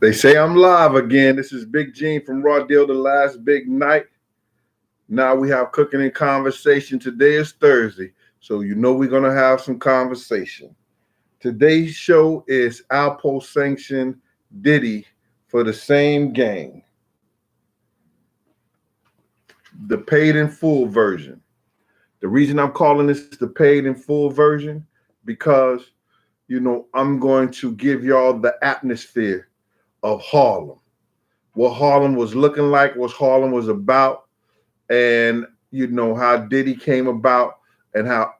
They say I'm live again. This is Big Gene from Raw Deal, The Last Big Night. Now we have cooking and conversation. Today is Thursday, so you know we're going to have some conversation. Today's show is ALPO sanctioned DIDDY for the same gang. The paid in full version. The reason I'm calling this the paid in full version, because, you know, I'm going to give y'all the atmosphere of Harlem, what Harlem was looking like, what Harlem was about, and you know how Diddy came about, and how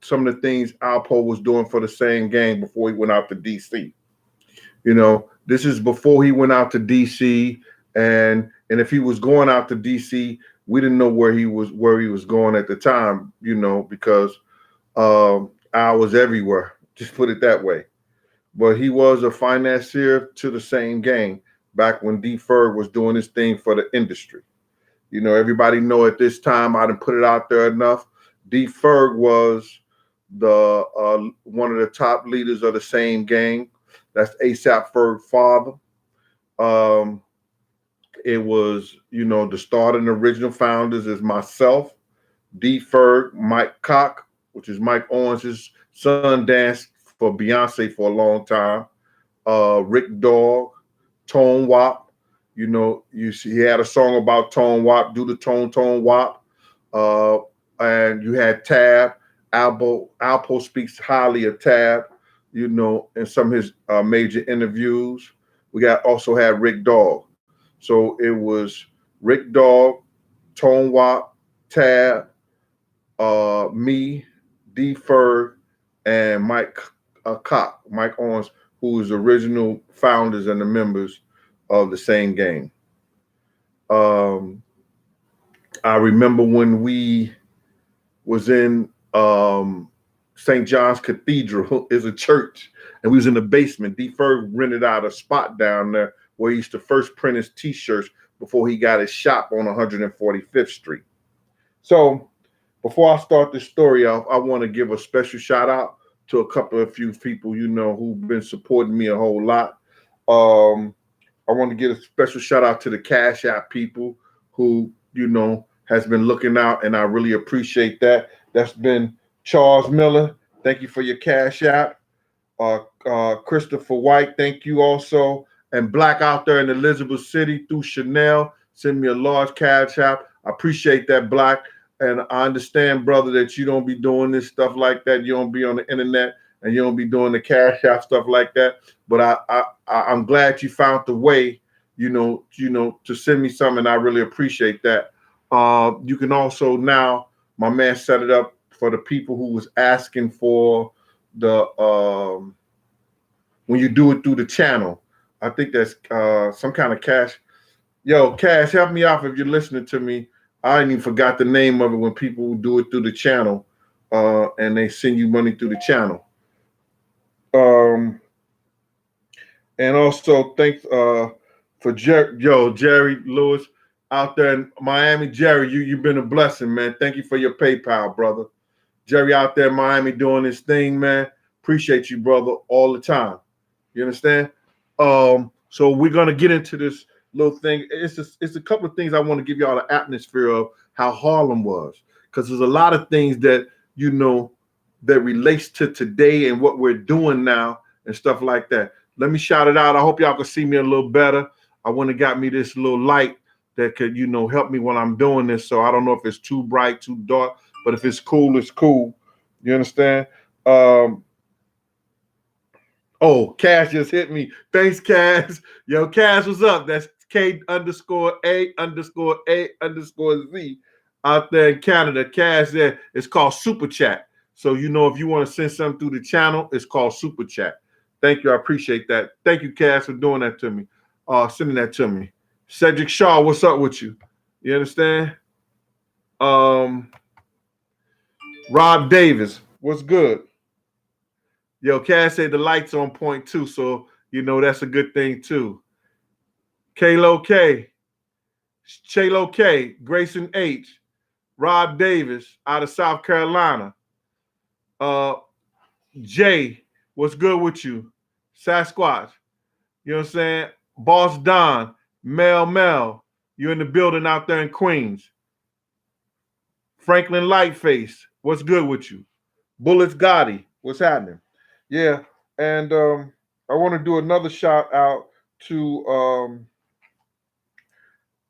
some of the things Alpo was doing for the same gang before he went out to DC. You know, this is before he went out to DC, and if he was going out to DC, we didn't know where he was going at the time. You know, because I was everywhere. Just put it that way. But he was a financier to the same gang back when D. Ferg was doing his thing for the industry. You know, everybody know at this time, I didn't put it out there enough. D. Ferg was the one of the top leaders of the same gang. That's ASAP Ferg's father. It was, you know, the start and original founders is myself, D. Ferg, Mike Cock, which is Mike Owens' son, danced for Beyonce for a long time. Rick Dogg, Tone Wop. You know, you see, he had a song about Tone Wop, do the Tone Wop. And you had Tab. Alpo speaks highly of Tab, you know, in some of his major interviews. We also had Rick Dogg. So it was Rick Dogg, Tone Wop, Tab, me, D. Ferg, and Mike Cock, Mike Owens, who was the original founders and the members of the same gang. I remember when we was in St. John's Cathedral, is a church, and we was in the basement. D. Ferg rented out a spot down there where he used to first print his T-shirts before he got his shop on 145th Street. So before I start this story off, I want to give a special shout out to a few people, you know, who've been supporting me a whole lot. I want to give a special shout out to the Cash App people who, you know, has been looking out, and I really appreciate that. That's been Charles Miller. Thank you for your Cash App. Christopher White, thank you also. And Black out there in Elizabeth City through Chanel, send me a large Cash App. I appreciate that, Black. And I understand, brother, that you don't be doing this stuff like that. You don't be on the internet, and you don't be doing the Cash App stuff like that. But I'm glad you found the way, you know, to send me something. I really appreciate that. You can also now, my man set it up for the people who was asking for the when you do it through the channel. I think that's some kind of cash. Yo, Cash, help me out if you're listening to me. I ain't even forgot the name of it when people do it through the channel, and they send you money through the channel. And also thanks for Jerry Lewis out there in Miami. Jerry, you've been a blessing, man. Thank you for your PayPal, brother. Jerry out there in Miami doing his thing, man. Appreciate you, brother, all the time. You understand? So we're gonna get into this little thing. It's a couple of things I want to give y'all an atmosphere of how Harlem was, because there's a lot of things that, you know, that relates to today and what we're doing now and stuff like that. Let me shout it out. I hope y'all can see me a little better. I went and got me this little light that could, you know, help me when I'm doing this. So I don't know if it's too bright, too dark, but if it's cool, it's cool. You understand? Oh, Cash just hit me. Thanks, Cash. Yo, Cash, what's up? That's K_A_A_Z out there in Canada. Cash there. It's called Super Chat. So, you know, if you want to send something through the channel, it's called Super Chat. Thank you. I appreciate that. Thank you, Cash, for doing that to me. Sending that to me. Cedric Shaw, what's up with you? You understand? Rob Davis, what's good? Yo, Cash said the lights on point too, so you know that's a good thing too. Kalo K, Chalo K, Grayson H, Rob Davis out of South Carolina. Jay, what's good with you? Sasquatch, you know what I'm saying? Boss Don, Mel, you're in the building out there in Queens. Franklin Lightface, what's good with you? Bullets Gotti, what's happening? Yeah, and I want to do another shout out to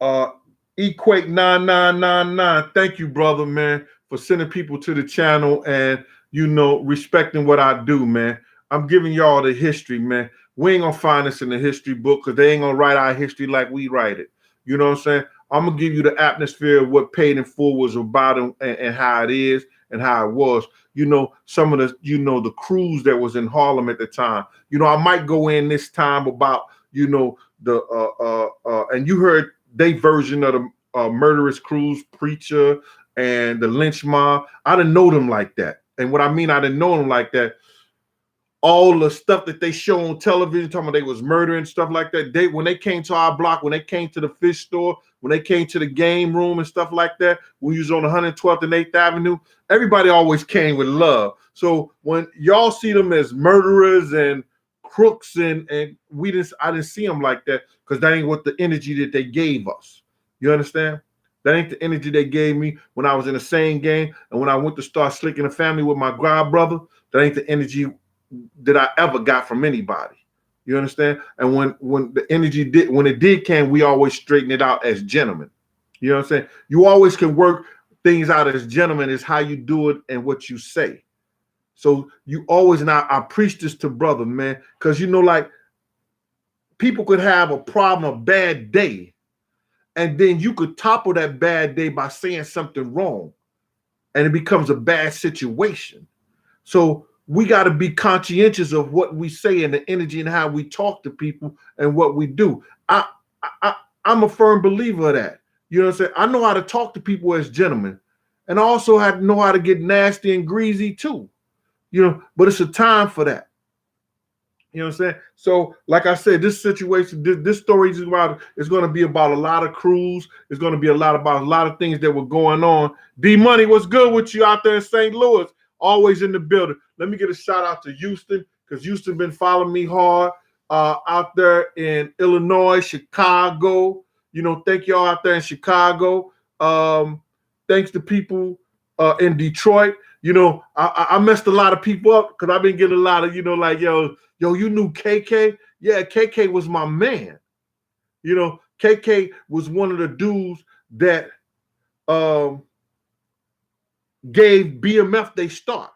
uh, Equate 9999. Thank you, brother, man, for sending people to the channel and respecting what I do, man. I'm giving y'all the history, man. We ain't gonna find this in the history book because they ain't gonna write our history like we write it. You know what I'm saying? I'm gonna give you the atmosphere of what Paid in Full was about and how it is and how it was. Some of the crews that was in Harlem at the time. I might go in this time about the and you heard they version of the Murderous Crews, Preacher, and the Lynch Mob. I didn't know them like that. And what I mean, I didn't know them like that. All the stuff that they show on television, talking about they was murdering stuff like that. When they came to our block, when they came to the fish store, when they came to the game room and stuff like that, we was on 112th and 8th Avenue, everybody always came with love. So when y'all see them as murderers and crooks and I didn't see them like that because that ain't what the energy that they gave us. You understand? That ain't the energy they gave me when I was in the same game and when I went to start slicking the family with my god brother. That ain't the energy that I ever got from anybody. You understand? And when the energy did came, we always straighten it out as gentlemen. You know what I'm saying? You always can work things out as gentlemen, is how you do it and what you say. So you always, and I preach this to brother, man, because like people could have a problem, a bad day, and then you could topple that bad day by saying something wrong, and it becomes a bad situation. So we got to be conscientious of what we say and the energy and how we talk to people and what we do. I'm a firm believer of that. You know what I'm saying? I know how to talk to people as gentlemen, and I also know how to get nasty and greasy too. But it's a time for that. You know what I'm saying? So, like I said, this situation, this story is going to be about a lot of crews. It's going to be about a lot of things that were going on. D Money, what's good with you out there in St. Louis? Always in the building. Let me get a shout out to Houston, because Houston been following me hard out there in Illinois, Chicago. Thank y'all out there in Chicago. Thanks to people in Detroit. I messed a lot of people up because I've been getting a lot of, like, yo, you knew KK? Yeah, KK was my man. KK was one of the dudes that gave BMF they start.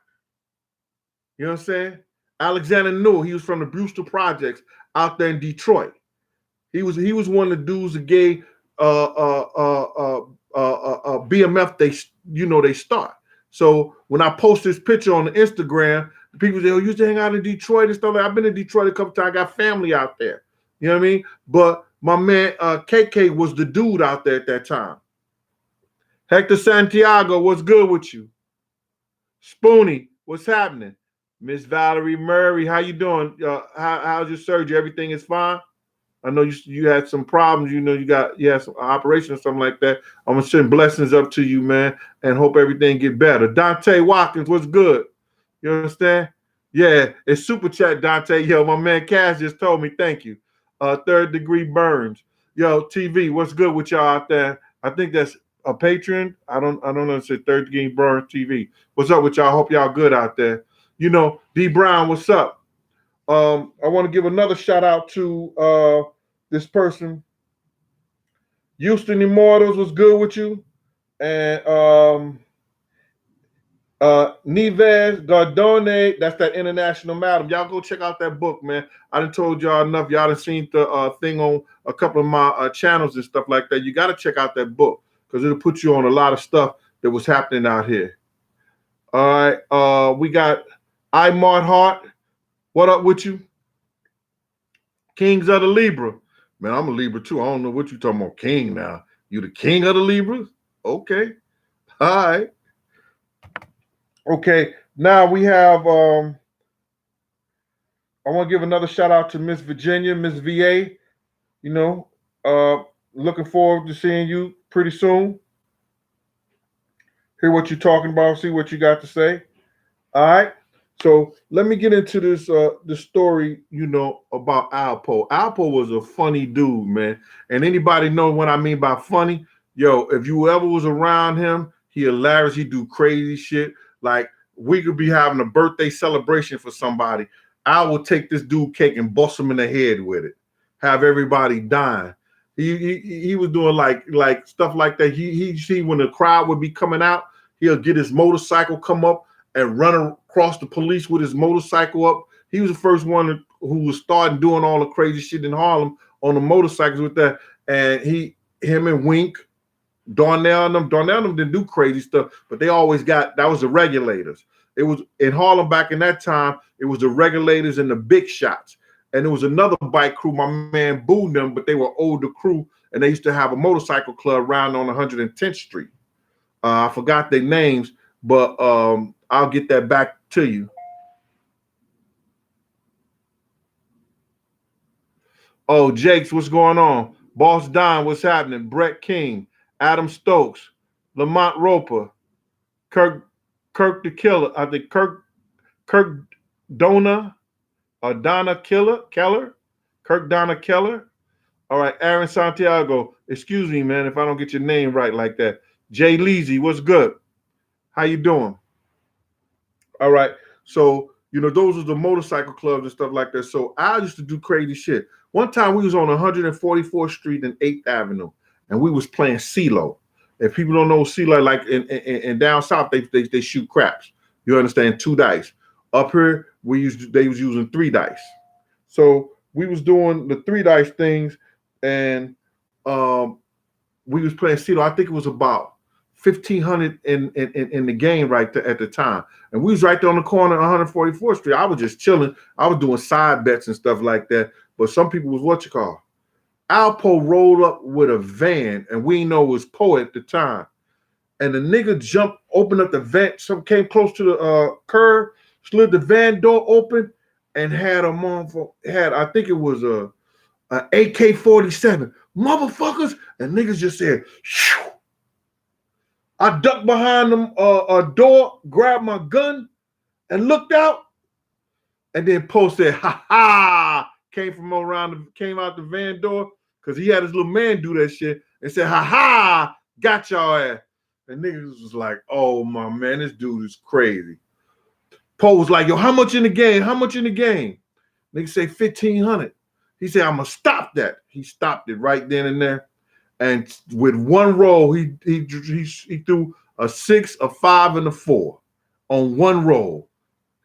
You know what I'm saying? Alexander Newell, he was from the Brewster Projects out there in Detroit. He was one of the dudes that gave BMF they start. So when I post this picture on the Instagram, people say, "Oh, you used to hang out in Detroit and stuff." I've been in Detroit a couple times. I got family out there. You know what I mean? But my man KK was the dude out there at that time. Hector Santiago, what's good with you? Spoony, what's happening? Miss Valerie Murray, how you doing? How's your surgery? Everything is fine? I know you had some problems. You had some operation or something like that. I'm gonna send blessings up to you, man, and hope everything get better. Dante Watkins, what's good? You understand? Yeah, it's super chat, Dante. Yo, my man Cass just told me thank you. Third Degree Burns. Yo, TV, what's good with y'all out there? I think that's a Patreon. I don't know. It's Third Degree Burns TV. What's up with y'all? Hope y'all good out there. D Brown, what's up? I want to give another shout out to this person. Houston Immortals was good with you. And Nieves Gardone, that's that International Madam. Y'all go check out that book, man. I done told y'all enough. Y'all done seen the thing on a couple of my channels and stuff like that. You got to check out that book because it'll put you on a lot of stuff that was happening out here. All right. We got Imart Hart. What up with you? Kings of the Libra. Man, I'm a Libra too. I don't know what you talking about, king now. You the king of the Libras? Okay. All right. Okay. Now we have, I want to give another shout out to Miss Virginia, Miss VA. Looking forward to seeing you pretty soon. Hear what you're talking about, see what you got to say. All right. So let me get into this story, about Alpo. Alpo was a funny dude, man. And anybody know what I mean by funny? Yo, if you ever was around him, he hilarious. He do crazy shit. Like we could be having a birthday celebration for somebody. I will take this dude cake and bust him in the head with it. Have everybody dying. He was doing like stuff like that. He see when the crowd would be coming out, he'll get his motorcycle, come up and run across the police with his motorcycle up. He was the first one who was starting doing all the crazy shit in Harlem on the motorcycles with that. And him and Wink, Darnell and them didn't do crazy stuff, but they always that was the Regulators. It was in Harlem back in that time, it was the Regulators and the Big Shots. And there was another bike crew, my man booed them, but they were older crew, and they used to have a motorcycle club around on 110th Street. I forgot their names, but I'll get that back to you. Oh, Jakes, what's going on? Boss Don, what's happening? Brett King, Adam Stokes, Lamont Roper, Kirk the Killer. I think Kirk Donna or Donna Keller, Kirk Donna Keller. All right, Aaron Santiago. Excuse me, man, if I don't get your name right like that. Jay Leasy, what's good? How you doing? All right. So, those are the motorcycle clubs and stuff like that. So I used to do crazy shit. One time we was on 144th Street and 8th Avenue, and we was playing CeeLo. If people don't know CeeLo, like in down south, they shoot craps. You understand? 2 dice. Up here, they was using 3 dice. So we was doing the 3 dice things, and we was playing CeeLo. I think it was about 1,500 in the game right there at the time. And we was right there on the corner of 144th Street. I was just chilling. I was doing side bets and stuff like that. But some people was Alpo rolled up with a van, and we know it was Poe at the time. And the nigga jumped, opened up the van, came close to the curb, slid the van door open, and had I think it was a AK-47. Motherfuckers. And niggas just said, shoo. I ducked behind them a door, grabbed my gun, and looked out. And then Poe said, "Ha ha!" Came out the van door because he had his little man do that shit and said, "Ha ha! Got y'all ass." And niggas was like, "Oh my man, this dude is crazy." Poe was like, "Yo, how much in the game? How much in the game?" Niggas say 1,500. He said, "I'm gonna stop that." He stopped it right then and there. And with one roll, he threw a 6, a 5, and a 4 on one roll.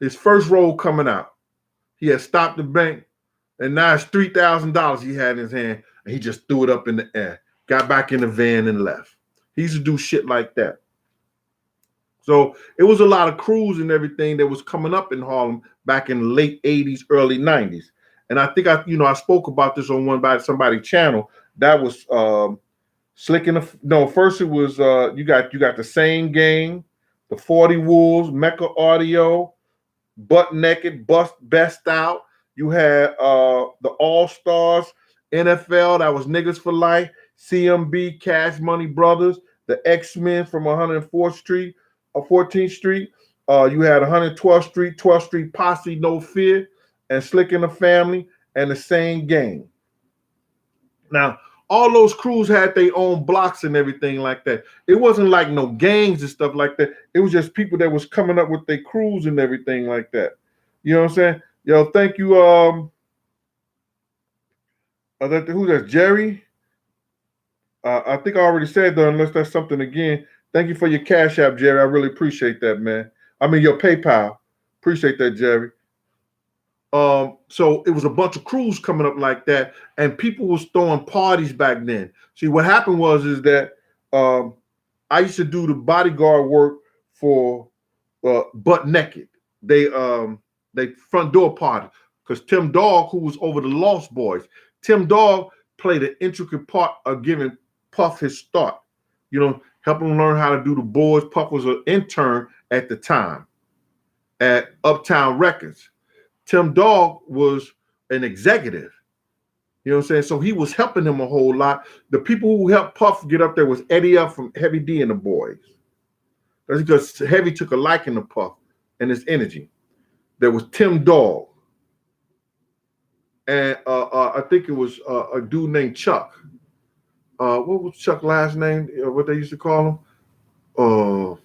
His first roll coming out, he had stopped the bank, and now it's $3,000 he had in his hand, and he just threw it up in the air, got back in the van, and left. He used to do shit like that. So it was a lot of crews and everything that was coming up in Harlem back in the late 80s, early 90s. And I think I spoke about this on somebody's channel. That was Slick in first it was you got the Same Game, the 40 Wolves, Mecca Audio, Butt Naked, Best Out. You had the All Stars, NFL, that was Niggas for Life, CMB, Cash Money Brothers, the X-Men from 104th Street, 14th Street. You had 112th Street, 12th Street Posse, No Fear, and Slick in the Family, and the Same Game. Now, all those crews had their own blocks and everything like that. It wasn't like no gangs and stuff like that. It was just people that was coming up with their crews and everything like that. You know what I'm saying? Yo, thank you. Who's that? Jerry? I think I already said that, unless that's something again. Thank you for your Cash App, Jerry. I really appreciate that, man. I mean, your PayPal. Appreciate that, Jerry. So it was a bunch of crews coming up like that, and people was throwing parties back then. See, what happened is that I used to do the bodyguard work for Butt Naked. They front door party, because Tim Dog, who was over the Lost Boys, Tim Dog played an intricate part of giving Puff his start. Helping him learn how to do the boards. Puff was an intern at the time at Uptown Records. Tim Dog was an executive. You know what I'm saying? So he was helping him a whole lot. The people who helped Puff get up there was Eddie F from Heavy D and the Boys. That's because Heavy took a liking to Puff and his energy. There was Tim Dog, and I think it was a dude named Chuck. What was Chuck's last name? What they used to call him?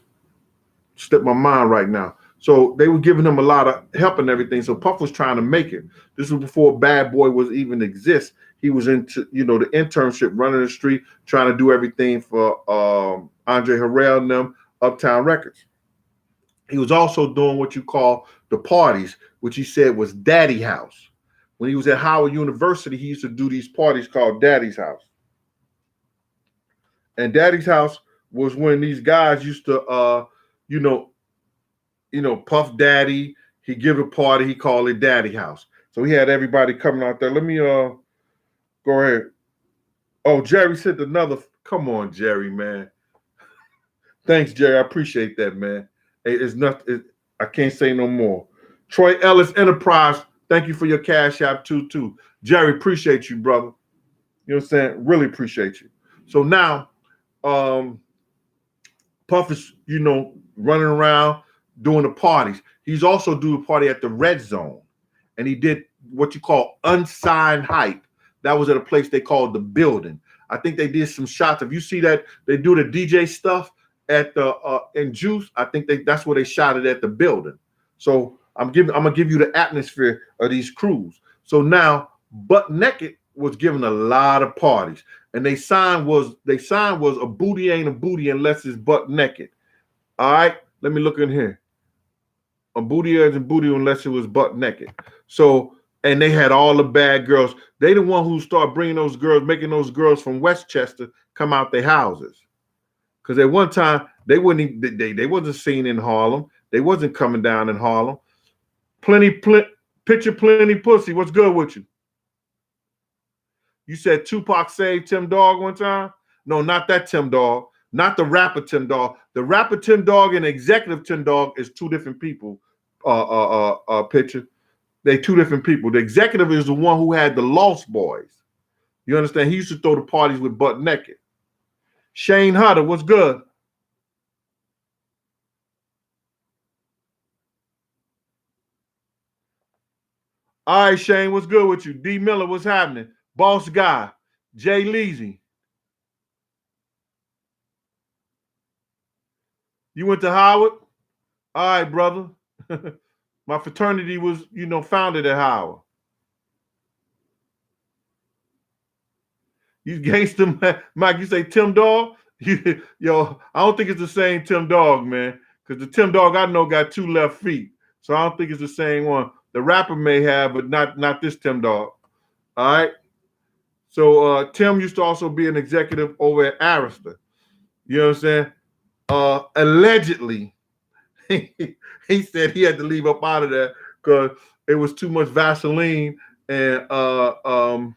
Slip my mind right now. So they were giving him a lot of help and everything. So Puff was trying to make it. This was before Bad Boy was even exist. He was into, the internship, running the street, trying to do everything for Andre Harrell and them, Uptown Records. He was also doing what you call the parties, which he said was Daddy House. When he was at Howard University, he used to do these parties called Daddy's House. And Daddy's House was when these guys used to, Puff Daddy. He give a party. He called it Daddy House. So he had everybody coming out there. Let me go ahead. Oh, Jerry sent another. Come on, Jerry, man. Thanks, Jerry. I appreciate that, man. It's nothing. I can't say no more. Troy Ellis Enterprise. Thank you for your cash app too. Jerry, appreciate you, brother. You know what I'm saying? Really appreciate you. So now, Puff is, running around doing the parties. He's also doing a party at the Red Zone. And he did what you call unsigned hype. That was at a place they called the Building. I think they did some shots. If you see that they do the DJ stuff at the in Juice, I think that's where they shot it at the Building. So I'm gonna give you the atmosphere of these crews. So now Butt Naked was giving a lot of parties, and they signed was a booty ain't a booty unless it's butt naked. All right, let me look in here. A booty ain't a booty unless it was butt naked. So, and they had all the bad girls. They the one who started bringing those girls, making those girls from Westchester come out their houses. Because at one time they wasn't seen in Harlem. They wasn't coming down in Harlem. Picture plenty pussy. What's good with you? You said Tupac saved Tim Dog one time? No, not that Tim Dog. Not the rapper Tim Dog. The rapper Tim Dog and executive Tim Dog is two different people. Picture. They two different people. The executive is the one who had the Lost Boys. You understand? He used to throw the parties with Butt Naked. Shane Hutter, what's good? All right, Shane, what's good with you? D Miller, what's happening? Boss Guy, Jay Leasy. You went to Howard? All right, brother. My fraternity was, founded at Howard. You gangster, Mike, you say Tim Dog? Yo, I don't think it's the same Tim Dog, man. Because the Tim Dog I know got two left feet. So I don't think it's the same one. The rapper may have, but not this Tim Dog. All right? So Tim used to also be an executive over at Arista. You know what I'm saying? Allegedly, he said he had to leave up out of there because it was too much Vaseline and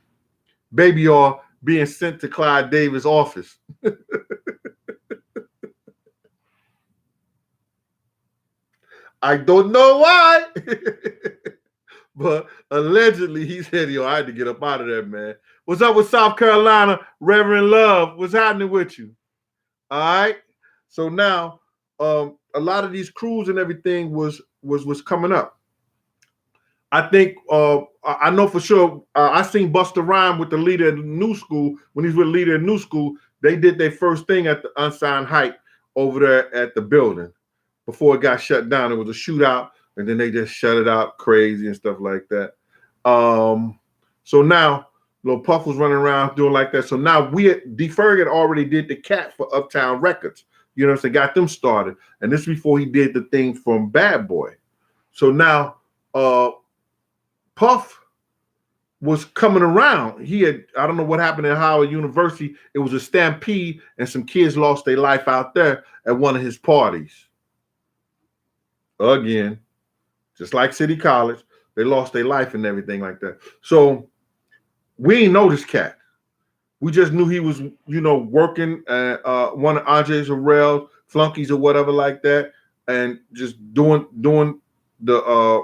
baby oil being sent to Clyde Davis' office. I don't know why. But allegedly, he said, I had to get up out of there, man. What's up with South Carolina, Reverend Love? What's happening with you? All right. So now, a lot of these crews and everything was coming up. I think I know for sure. I seen Busta Rhymes with the leader of the New School when he's with the leader of New School. They did their first thing at the unsigned hype over there at the Building before it got shut down. It was a shootout. And then they just shut it out crazy and stuff like that. So now, Lil Puff was running around doing like that. So now D Ferg already did the cat for Uptown Records. You know what I'm saying? Got them started. And this is before he did the thing from Bad Boy. So now Puff was coming around. He had, I don't know what happened at Howard University. It was a stampede and some kids lost their life out there at one of his parties. Again. Just like City College, they lost their life and everything like that. So we didn't know this cat. We just knew he was, working at one of Andre Harrell flunkies or whatever like that, and just doing the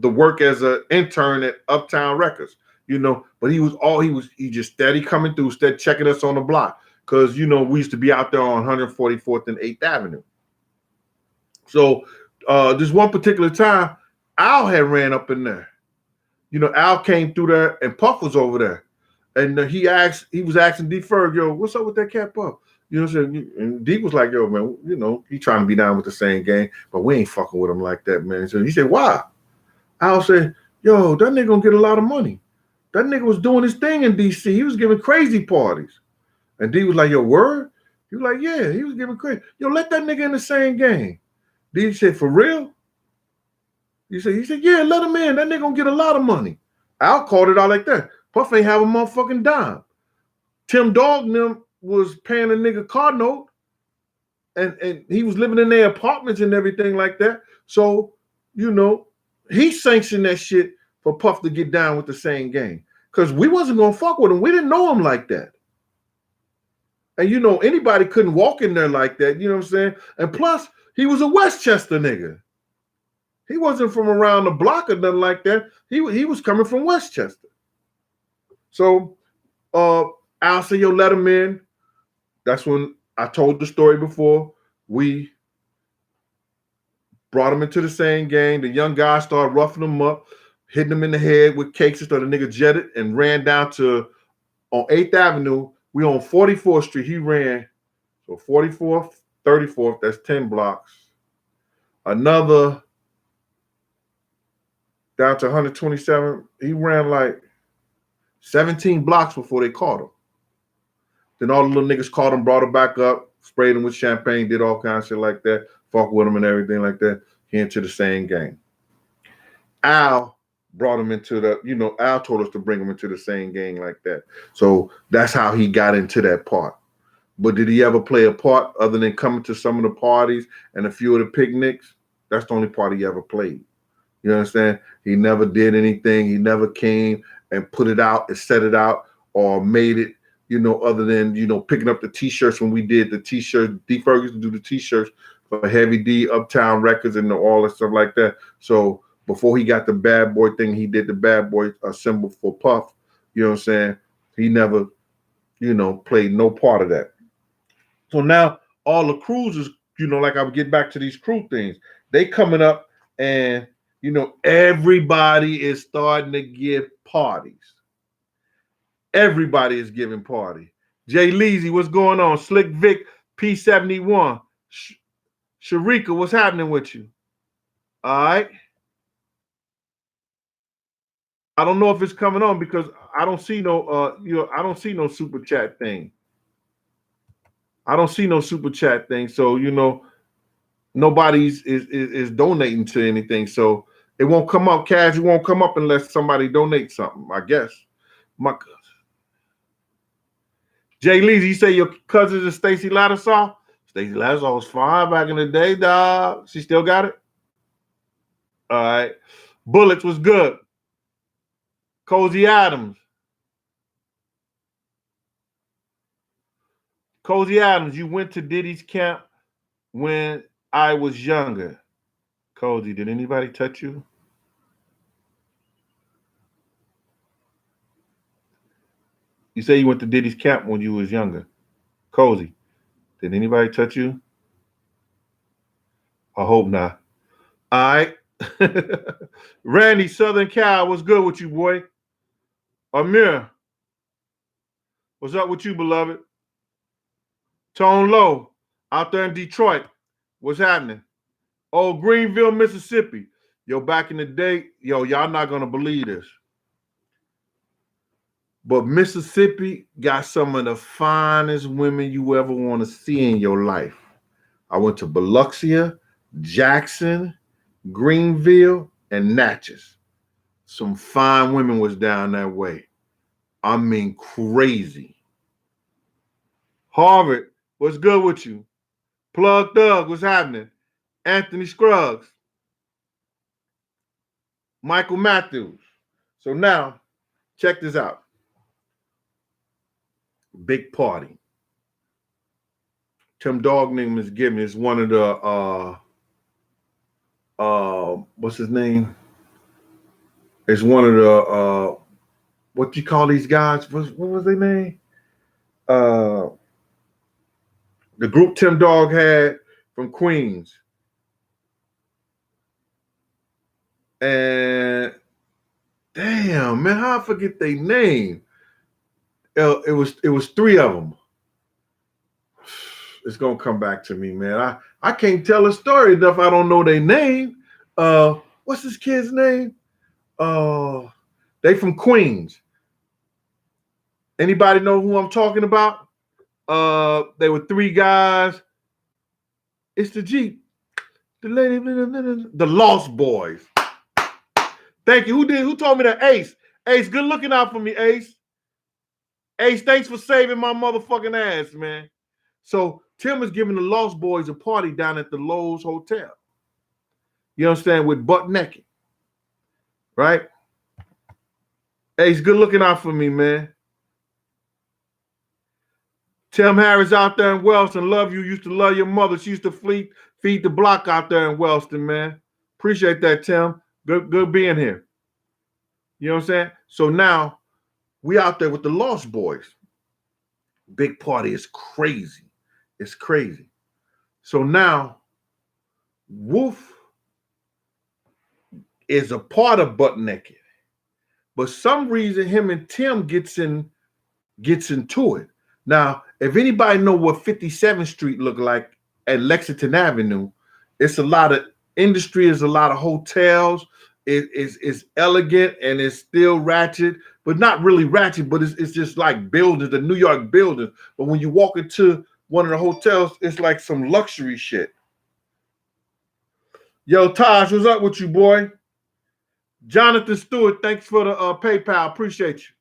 work as an intern at Uptown Records. But he just steady coming through, steady checking us on the block because we used to be out there on 144th and 8th Avenue. So this one particular time. Al had ran up in there. You know, Al came through there and Puff was over there. And he was asking D Ferg, yo, what's up with that cat Puff? You know what I'm saying? And D was like, yo, man, you know, he trying to be down with the same gang, but we ain't fucking with him like that, man. So he said, why? Al said, yo, that nigga gonna get a lot of money. That nigga was doing his thing in DC. He was giving crazy parties. And D was like, yo, word? He was like, yeah, he was giving crazy. Yo, let that nigga in the same gang. D said, for real? He said, yeah, let him in. That nigga gonna get a lot of money. Al called it out like that. Puff ain't have a motherfucking dime. Tim Dog and them was paying a nigga car note, and he was living in their apartments and everything like that. So, you know, he sanctioned that shit for Puff to get down with the same gang. Because we wasn't gonna fuck with him. We didn't know him like that. And you know, anybody couldn't walk in there like that, you know what I'm saying? And plus, he was a Westchester nigga. He wasn't from around the block or nothing like that. He was coming from Westchester. So Al said, yo, let him in. That's when I told the story before. We brought him into the same gang. The young guy started roughing him up, hitting him in the head with cakes until the nigga jetted and ran down to on 8th Avenue. We on 44th Street. He ran. So 44th, 34th, that's 10 blocks. Another down to 127. He ran like 17 blocks before they caught him. Then all the little niggas caught him, brought him back up, sprayed him with champagne, did all kinds of shit like that, fuck with him and everything like that. He into the same gang. Al brought him into the, you know, Al told us to bring him into the same gang like that. So that's how he got into that part. But did he ever play a part other than coming to some of the parties and a few of the picnics? That's the only part he ever played. You understand? He never did anything. He never came and put it out and set it out or made it, you know, other than, you know, picking up the T-shirts when we did the T-shirts. D. Ferguson do the T-shirts for Heavy D, Uptown Records, and all that stuff like that. So before he got the Bad Boy thing, he did the Bad Boy symbol for Puff. You know what I'm saying? He never, you know, played no part of that. So now all the crews is, you know, like I would get back to these crew things. They coming up and, you know, everybody is starting to give parties. Everybody is giving party. Jay Leezy, what's going on? Slick Vic, P71. Sharika, what's happening with you? All right. I don't know if it's coming on because I don't see no you know, I don't see no super chat thing. I don't see no super chat thing. So, you know, nobody's is donating to anything. So it won't come up, cash. It won't come up unless somebody donates something, I guess. My Jay Lee, you say your cousin is Stacey Lattisaw? Stacey Lattisaw was fine back in the day, dog. She still got it? All right. Bullets was good. Cozy Adams. Cozy Adams, you went to Diddy's camp when I was younger. Cozy, did anybody touch you? You say you went to Diddy's camp when you was younger. Cozy, did anybody touch you? I hope not. All right. Randy, Southern Cal, what's good with you, boy? Amir, what's up with you, beloved? Tone Low, out there in Detroit, what's happening? Oh, Greenville, Mississippi. Yo, back in the day, yo, y'all not gonna believe this. But Mississippi got some of the finest women you ever want to see in your life. I went to Biloxi, Jackson, Greenville, and Natchez. Some fine women was down that way. I mean, crazy. Harvard, what's good with you? Plug Thug, what's happening? Anthony Scruggs. Michael Matthews. So now, check this out. Big party. Tim Dog name is giving is one of the what's his name? It's one of the what do you call these guys? What was their name? The group Tim Dog had from Queens. And damn, man, how I forget their name? It was three of them. It's gonna come back to me, man. I can't tell a story enough. I don't know their name. What's this kid's name? They from Queens. Anybody know who I'm talking about? They were three guys. It's the Jeep. The lady, the Lost Boys. Thank you. Who told me that? Ace. Ace, good looking out for me, Ace. Ace, thanks for saving my motherfucking ass, man. So Tim is giving the Lost Boys a party down at the Lowe's Hotel. You understand? With butt naked. Right? Ace, good looking out for me, man. Tim Harris out there in Wellston. Love you. Used to love your mother. She used to feed the block out there in Wellston, man. Appreciate that, Tim. Good being here. You know what I'm saying? So now we out there with the Lost Boys. Big party is crazy. It's crazy. So now Wolf is a part of Butt Naked. But some reason him and Tim gets into it. Now, if anybody know what 57th Street look like at Lexington Avenue, it's a lot of industry, it's a lot of hotels. It's elegant and it's still ratchet, but not really ratchet, but it's just like buildings, the New York buildings. But when you walk into one of the hotels, it's like some luxury shit. Yo, Taj, what's up with you, boy? Jonathan Stewart, thanks for the PayPal. Appreciate you.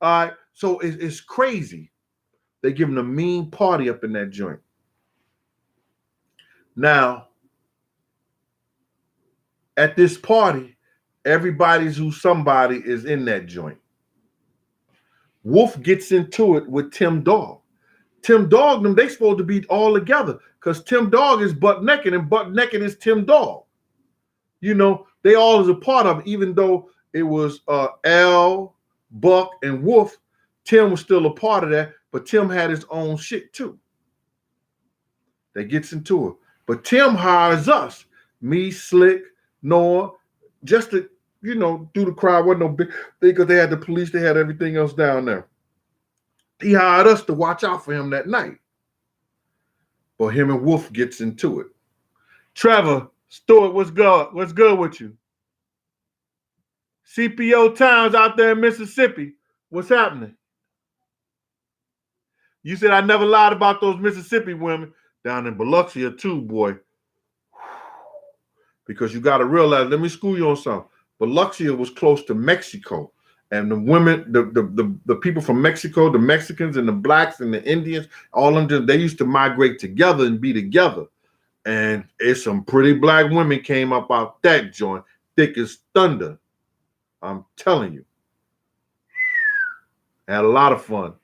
All right, so it's crazy. They giving a mean party up in that joint. Now, at this party, everybody's who somebody is in that joint. Wolf gets into it with Tim Dog. Tim Dog, them, they supposed to be all together because Tim Dog is Butt Naked and Butt Naked is Tim Dog. You know, they all is a part of it, even though it was L, Buck, and Wolf. Tim was still a part of that, but Tim had his own shit too. That gets into it. But Tim hires us, me, Slick, Noah, just to, you know, do the crowd. Wasn't no big thing because they had the police, they had everything else down there. He hired us to watch out for him that night. But him and Wolf gets into it. Trevor, Stewart, what's good? What's good with you? CPO Towns out there in Mississippi, what's happening? You said I never lied about those Mississippi women down in Biloxi too, boy. Because you got to realize, let me school you on something. Biloxi was close to Mexico. And the women, the people from Mexico, the Mexicans and the blacks and the Indians, all of them, they used to migrate together and be together. And it's some pretty black women came up out that joint, thick as thunder. I'm telling you. Had a lot of fun.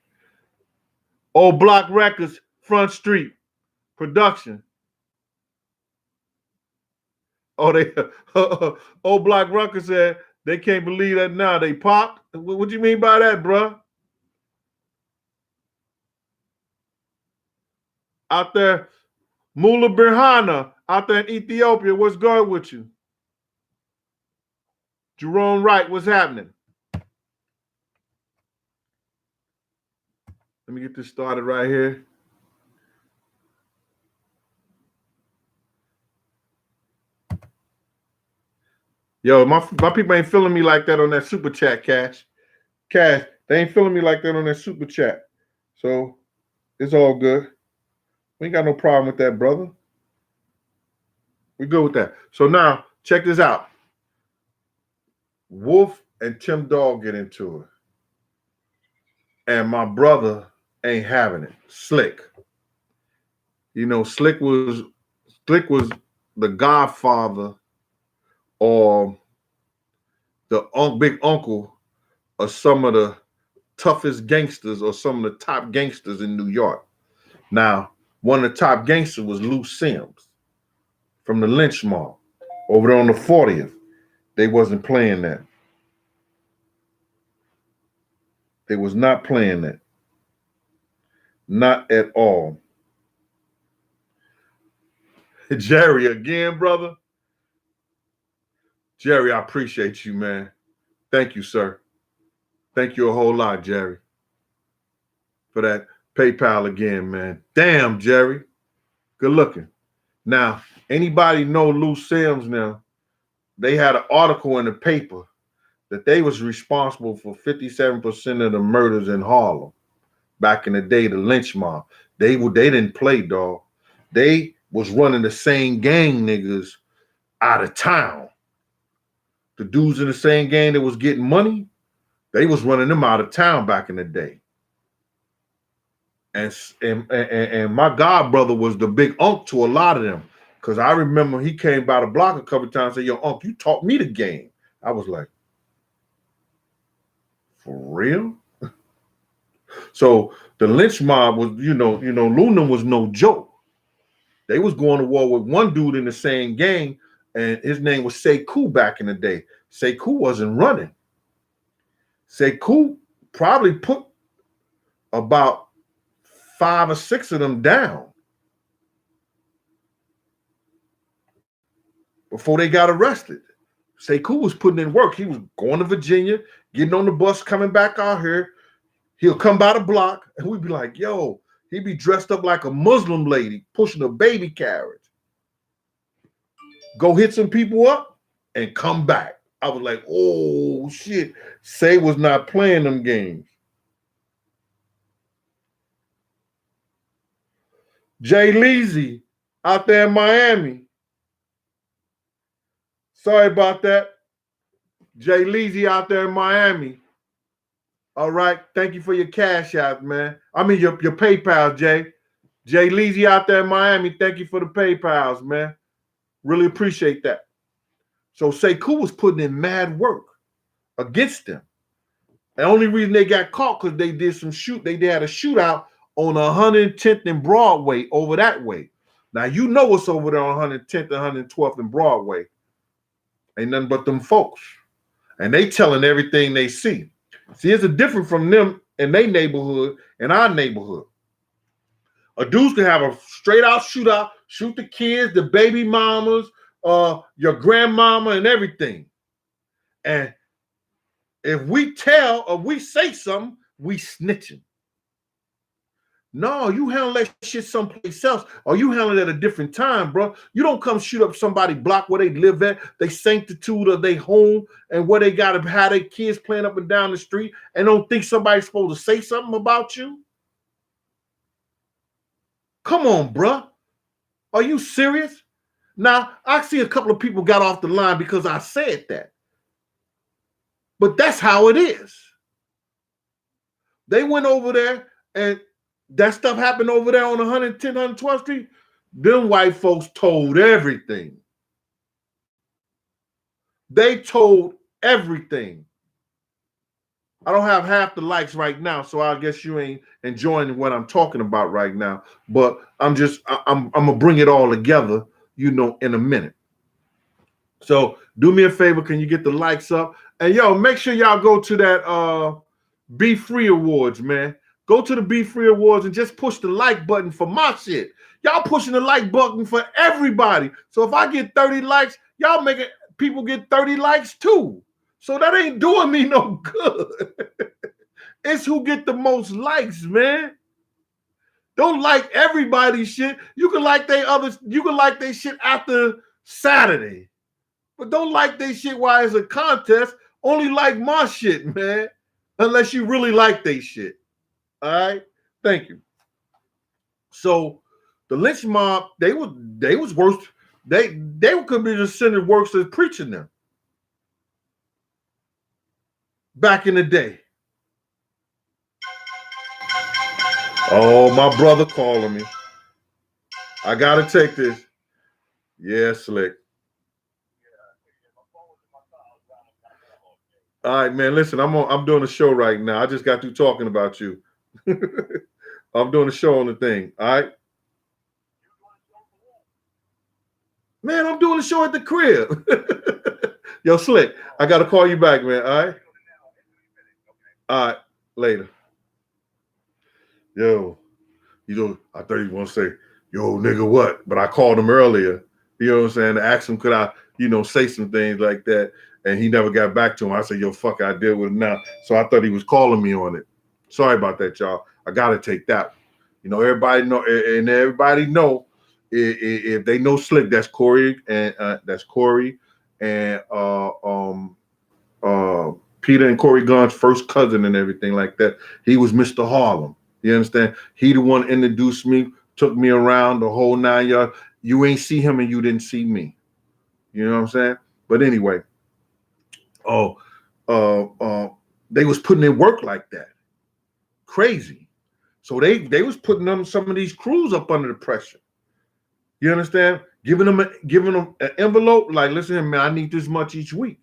Old Block Records, Front Street, production. Oh, they Old Block Records said they can't believe that now. They popped. What do you mean by that, bro? Out there, Mula Birhana, out there in Ethiopia, what's going with you? Jerome Wright, what's happening? Let me get this started right here. Yo, my people ain't feeling me like that on that super chat, Cash. Cash, they ain't feeling me like that on that super chat. So it's all good. We ain't got no problem with that, brother. We good with that. So now, check this out. Wolf and Tim Dog get into it. And my brother ain't having it. Slick. You know, Slick was the godfather or the big uncle of some of the toughest gangsters or some of the top gangsters in New York. Now, one of the top gangsters was Lou Sims from the Lynch Mob over there on the 40th. They wasn't playing that. They was not playing that. Not at all. Jerry again, brother. Jerry, I appreciate you, man. Thank you, sir. Thank you a whole lot, Jerry, for that PayPal again, man. Damn, Jerry. Good looking. Now, anybody know Lou Sims now? They had an article in the paper that they was responsible for 57% of the murders in Harlem back in the day, the Lynch Mob. They didn't play, dog. They was running the same gang niggas out of town. The dudes in the same gang that was getting money, they was running them out of town back in the day. And my god brother was the big unk to a lot of them. Cause I remember he came by the block a couple of times and said, "Yo, Unc, you taught me the game." I was like, "For real?" So the Lynch Mob was, Luna was no joke. They was going to war with one dude in the same gang, and his name was Sekou back in the day. Sekou wasn't running. Sekou probably put about 5 or 6 of them down before they got arrested. Sekou was putting in work. He was going to Virginia, getting on the bus, coming back out here. He'll come by the block, and we'd be like, yo, he'd be dressed up like a Muslim lady pushing a baby carriage. Go hit some people up and come back. I was like, oh, shit. Say was not playing them games. Jay Leezy out there in Miami. Sorry about that. Jay Leezy out there in Miami. All right. Thank you for your cash out, man. I mean, your PayPal, Jay. Jay Leezy out there in Miami. Thank you for the PayPals, man. Really appreciate that. So Sekou was putting in mad work against them. The only reason they got caught because they did they had a shootout on 110th and Broadway over that way. Now you know what's over there on 110th and 112th and Broadway. Ain't nothing but them folks. And they telling everything they see. See, it's a difference from them in their neighborhood and our neighborhood. A dude can have a straight out shootout, shoot the kids, the baby mamas, your grandmama, and everything. And if we tell or we say something, we snitching. No, you handle that shit someplace else, or you handle it at a different time, bro. You don't come shoot up somebody block where they live at, they sanctitude of their home, and where they got to have their kids playing up and down the street, and don't think somebody's supposed to say something about you. Come on, bro. Are you serious? Now, I see a couple of people got off the line because I said that. But that's how it is. They went over there and that stuff happened over there on 110, 112th Street. Them white folks told everything. They told everything. I don't have half the likes right now, so I guess you ain't enjoying what I'm talking about right now. But I'm gonna bring it all together, in a minute. So do me a favor, can you get the likes up? And yo, make sure y'all go to that Be Free Awards, man. Go to the Be Free Awards and just push the like button for my shit. Y'all pushing the like button for everybody. So if I get 30 likes, y'all making people get 30 likes too. So that ain't doing me no good. It's who get the most likes, man. Don't like everybody's shit. You can like their shit after Saturday. But don't like their shit while it's a contest. Only like my shit, man. Unless you really like their shit. All right? Thank you. So the Lynch Mob, they was worse. They could be just sending works as preaching them. Back in the day. Oh, my brother calling me. I gotta take this. Yeah, Slick. All right, man. Listen, I'm doing a show right now. I just got through talking about you. I'm doing a show on the thing. All right. Man, I'm doing a show at the crib. Yo, Slick, I gotta call you back, man. All right. All right, later. Yo, I thought he was gonna say, yo, nigga, what? But I called him earlier. You know what I'm saying? To ask him, could I, say some things like that. And he never got back to him. I said, yo, fuck, I deal with it now. So I thought he was calling me on it. Sorry about that, y'all. I got to take that. Everybody know, and everybody know if they know Slick, that's Corey and Peter and Corey Gunn's first cousin and everything like that. He was Mr. Harlem. You understand? He the one introduced me, took me around the whole 9 yards. You ain't see him and you didn't see me. You know what I'm saying? But anyway, they was putting in work like that. Crazy. So they was putting some of these crews up under the pressure. You understand? Giving them an envelope, like, listen, man, I need this much each week.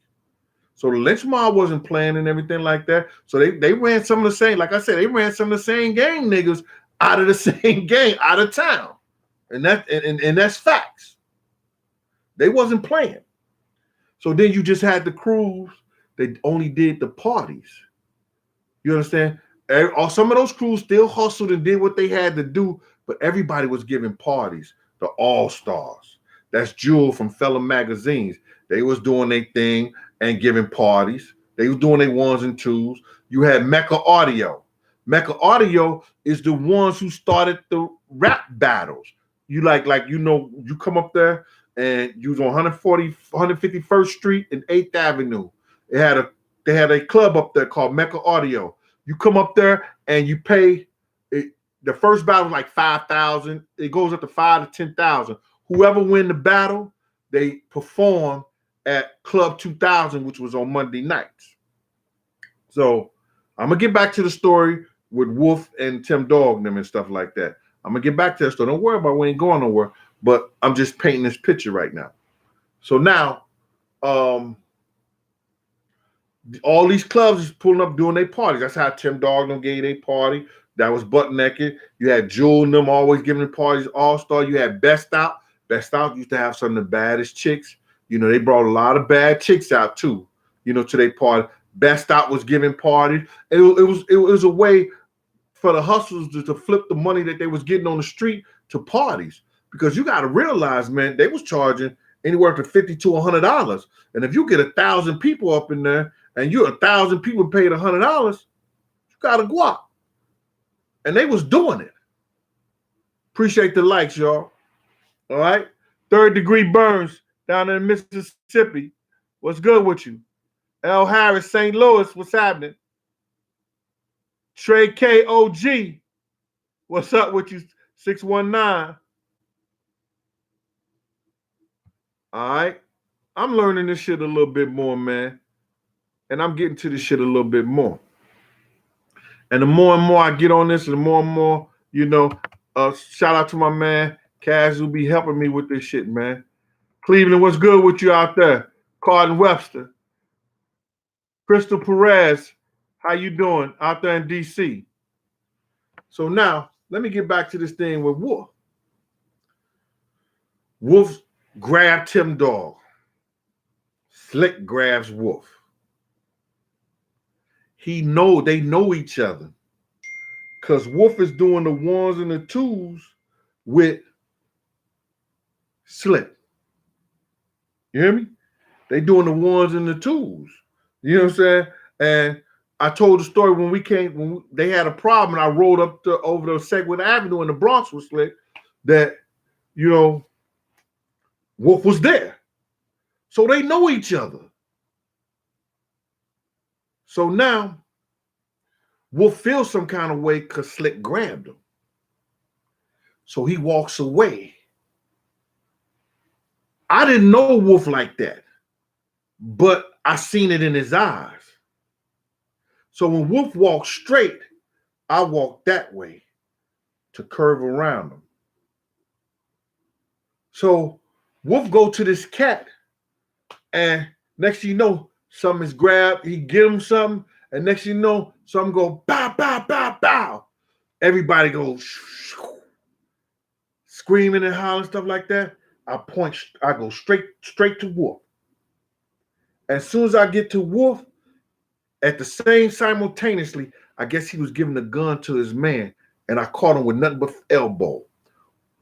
So the Lynch Mob wasn't playing and everything like that. So they ran some of the same, like I said, they ran some of the same gang niggas out of the same gang, out of town. And that's facts. They wasn't playing. So then you just had the crews that only did the parties. You understand? Some of those crews still hustled and did what they had to do, but everybody was giving parties. The All-Stars. That's Jewel from Fella Magazines. They was doing their thing and giving parties. They was doing their ones and twos. You had Mecca Audio. Mecca Audio is the ones who started the rap battles. You you come up there and you was on 151st Street and 8th Avenue. They had a club up there called Mecca Audio. You come up there and you pay it. The first battle was like $5,000. It goes up to $5,000 to $10,000. Whoever win the battle, they perform at Club 2000, which was on Monday nights. So I'm gonna get back to the story with Wolf and Tim Dog and stuff like that. I'm gonna get back to that story. Don't worry about it. We ain't going nowhere. But I'm just painting this picture right now. So now, all these clubs is pulling up doing their parties. That's how Tim Dog gave their party. That was butt naked. You had Jewel and them always giving the parties. All-Star. You had Best Out. Best Out used to have some of the baddest chicks. They brought a lot of bad chicks out too. To their party. Best Out was giving parties. It was a way for the hustlers to flip the money that they was getting on the street to parties. Because you got to realize, man, they was charging anywhere from $50 to $100. And if you get 1,000 people up in there and you're 1,000 people paid $100, you got to go out. And they was doing it. Appreciate the likes, y'all. All right. 3rd Degree Burns down in Mississippi. What's good with you? L. Harris, St. Louis. What's happening? Trey KOG. What's up with you? 619. All right. I'm learning this shit a little bit more, man. And I'm getting to this shit a little bit more. And the more and more I get on this, and the more and more, shout out to my man, Cash, who'll be helping me with this shit, man. Cleveland, what's good with you out there? Carden Webster. Crystal Perez, how you doing out there in D.C.? So now, let me get back to this thing with Wolf. Wolf grabbed Tim Dog. Slick grabs Wolf. They know each other. Because Wolf is doing the ones and the twos with Slick. You hear me? They doing the ones and the twos. You know what I'm saying? And I told the story when they had a problem and I rolled up over the Segwit Avenue in the Bronx with Slick that, Wolf was there. So they know each other. So now, Wolf feels some kind of way because Slick grabbed him. So he walks away. I didn't know Wolf like that, but I seen it in his eyes. So when Wolf walked straight, I walked that way to curve around him. So Wolf go to this cat, and next thing you know, something is grabbed. He get him something, and next thing you know, something go bow, bow, bow, bow. Everybody goes screaming and hollering, stuff like that. I go straight to Wolf. As soon as I get to Wolf, at the same simultaneously, I guess he was giving the gun to his man, and I caught him with nothing but elbow.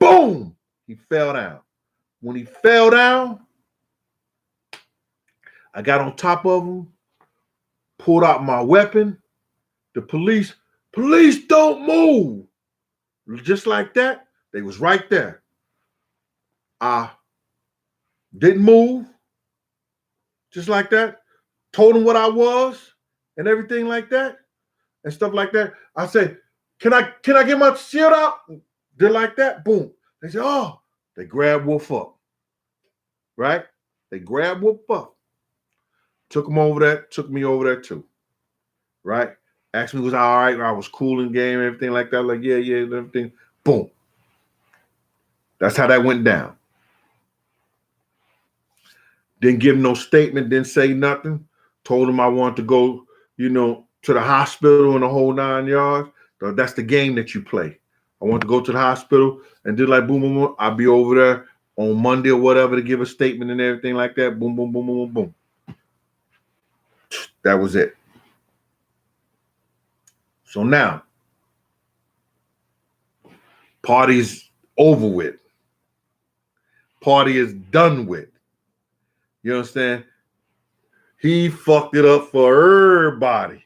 Boom! He fell down. When he fell down, I got on top of them, pulled out my weapon. The police don't move. Just like that, they was right there. I didn't move. Just like that. Told them what I was and everything like that and stuff like that. I said, can I get my shield out? They're like that. Boom. They said, oh, they grabbed Wolf up. Right? They grabbed Wolf up. Took me over there too. Right? Asked me, was I all right? I was cool in game, everything like that. Like, yeah, everything. Boom. That's how that went down. Didn't give him no statement, didn't say nothing. Told him I wanted to go, to the hospital and the whole 9 yards. So that's the game that you play. I want to go to the hospital and do like boom, boom, boom. I'll be over there on Monday or whatever to give a statement and everything like that. Boom, boom, boom, boom, boom. That was it. So now, party's over with. Party is done with. You understand? He fucked it up for everybody.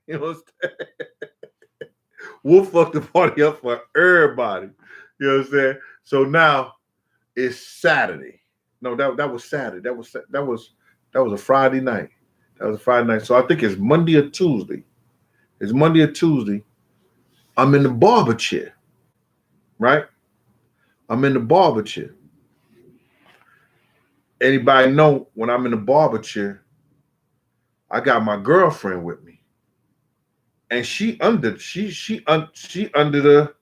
You understand? Wolf fucked the party up for everybody. You understand? So now it's Saturday. No, that was Saturday. That was a Friday night. That was a Friday night. So I think it's Monday or Tuesday. It's Monday or Tuesday. I'm in the barber chair. Right? I'm in the barber chair. Anybody know when I'm in the barber chair, I got my girlfriend with me. And she under the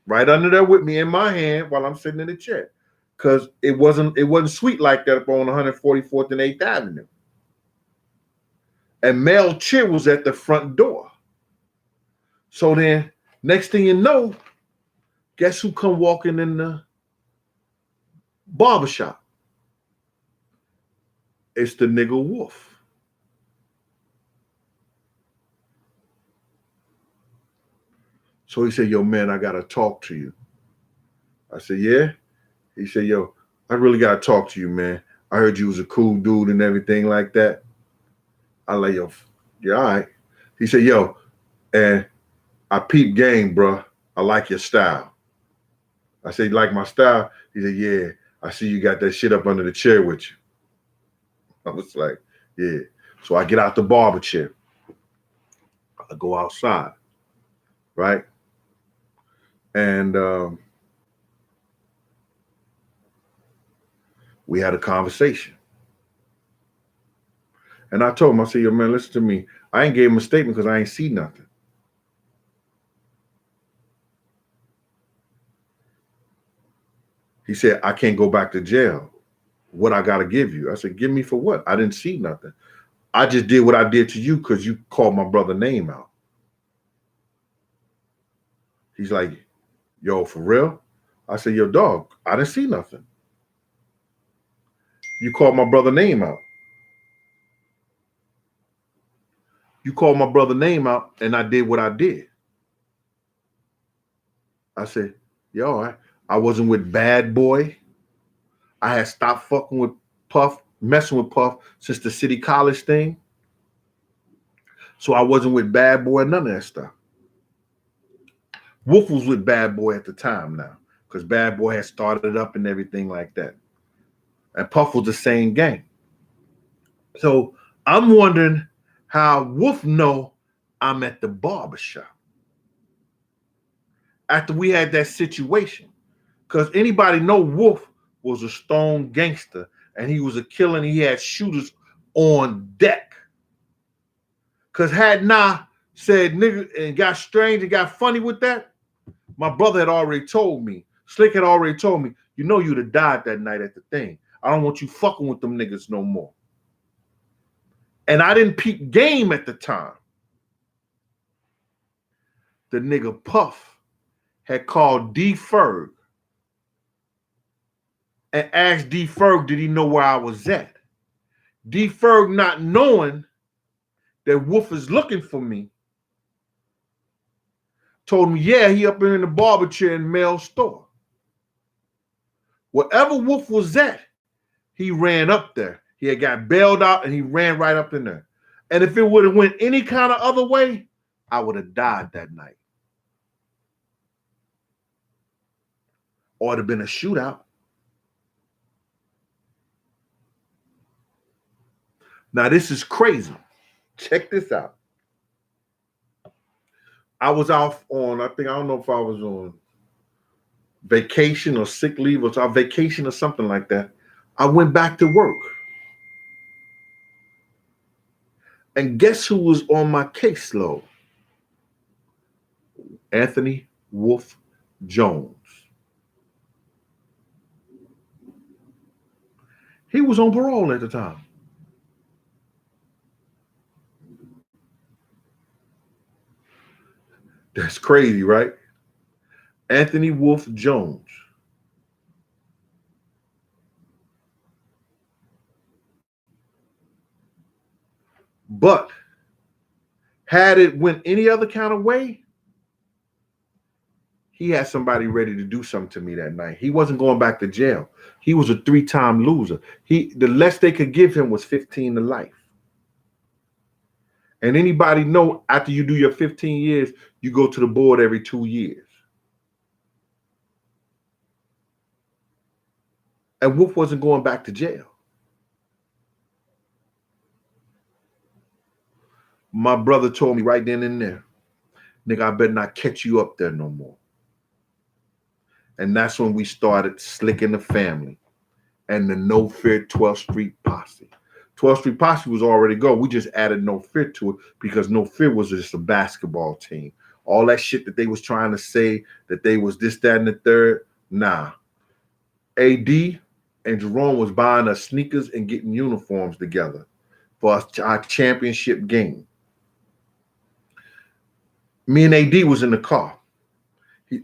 right under there with me in my hand while I'm sitting in the chair. Cause it wasn't sweet like that up on 144th and 8th Avenue. And Mel Chair was at the front door. So then next thing you know, guess who come walking in the barbershop? It's the nigga Wolf. So he said, yo, man, I got to talk to you. I said, yeah? He said, yo, I really got to talk to you, man. I heard you was a cool dude and everything like that. I like, yo, yeah, all right. He said, yo, and I peep game, bro. I like your style. I said, you like my style? He said, yeah. I see you got that shit up under the chair with you. I was like, yeah. So I get out the barber chair. I go outside, right? And we had a conversation. And I told him, I said, yo, man, listen to me. I ain't gave him a statement because I ain't see nothing. He said, I can't go back to jail. What I got to give you? I said, give me for what? I didn't see nothing. I just did what I did to you because you called my brother's name out. He's like, yo, for real? I said, yo, dog, I didn't see nothing. You called my brother's name out. You called my brother's name out and I did what I did. I said, yo, I wasn't with Bad Boy. I had stopped fucking with Puff, messing with Puff since the City College thing. So I wasn't with Bad Boy, none of that stuff. Wolf was with Bad Boy at the time now because Bad Boy had started up and everything like that. And Puff was the same gang. So I'm wondering how Wolf know I'm at the barbershop after we had that situation. Because anybody know Wolf was a stone gangster and he was a killer and he had shooters on deck. Because had Nah said nigga and got strange and got funny with that, my brother had already told me, Slick had already told me, you know you'd have died that night at the thing. I don't want you fucking with them niggas no more. And I didn't peep game at the time. The nigga Puff had called D Ferg and asked D Ferg, did he know where I was at? D Ferg, not knowing that Wolf is looking for me, told me, yeah, he up in the barber chair in Mel's store. Wherever Wolf was at, he ran up there He had got bailed out and he ran right up in there. And if it would have went any kind of other way, I would have died that night. Or it'd have been a shootout. Now, this is crazy. Check this out. I was off on, I don't know if I was on vacation or sick leave or on vacation or something like that. I went back to work. And guess who was on my caseload? Anthony Wolf Jones. He was on parole at the time. That's crazy, right? Anthony Wolf Jones. But had it went any other kind of way, he had somebody ready to do something to me that night. He wasn't going back to jail. He was a 3-time loser. The less they could give him was 15 to life. And anybody know after you do your 15 years, you go to the board every 2 years. And Wolf wasn't going back to jail. My brother told me right then and there, nigga, I better not catch you up there no more. And that's when we started slicking the family and the No Fear 12th Street Posse. 12th Street Posse was already go. We just added No Fear to it because No Fear was just a basketball team. All that shit that they was trying to say that they was this, that, and the third, nah. AD and Jerome was buying us sneakers and getting uniforms together for our championship game. Me and AD was in the car.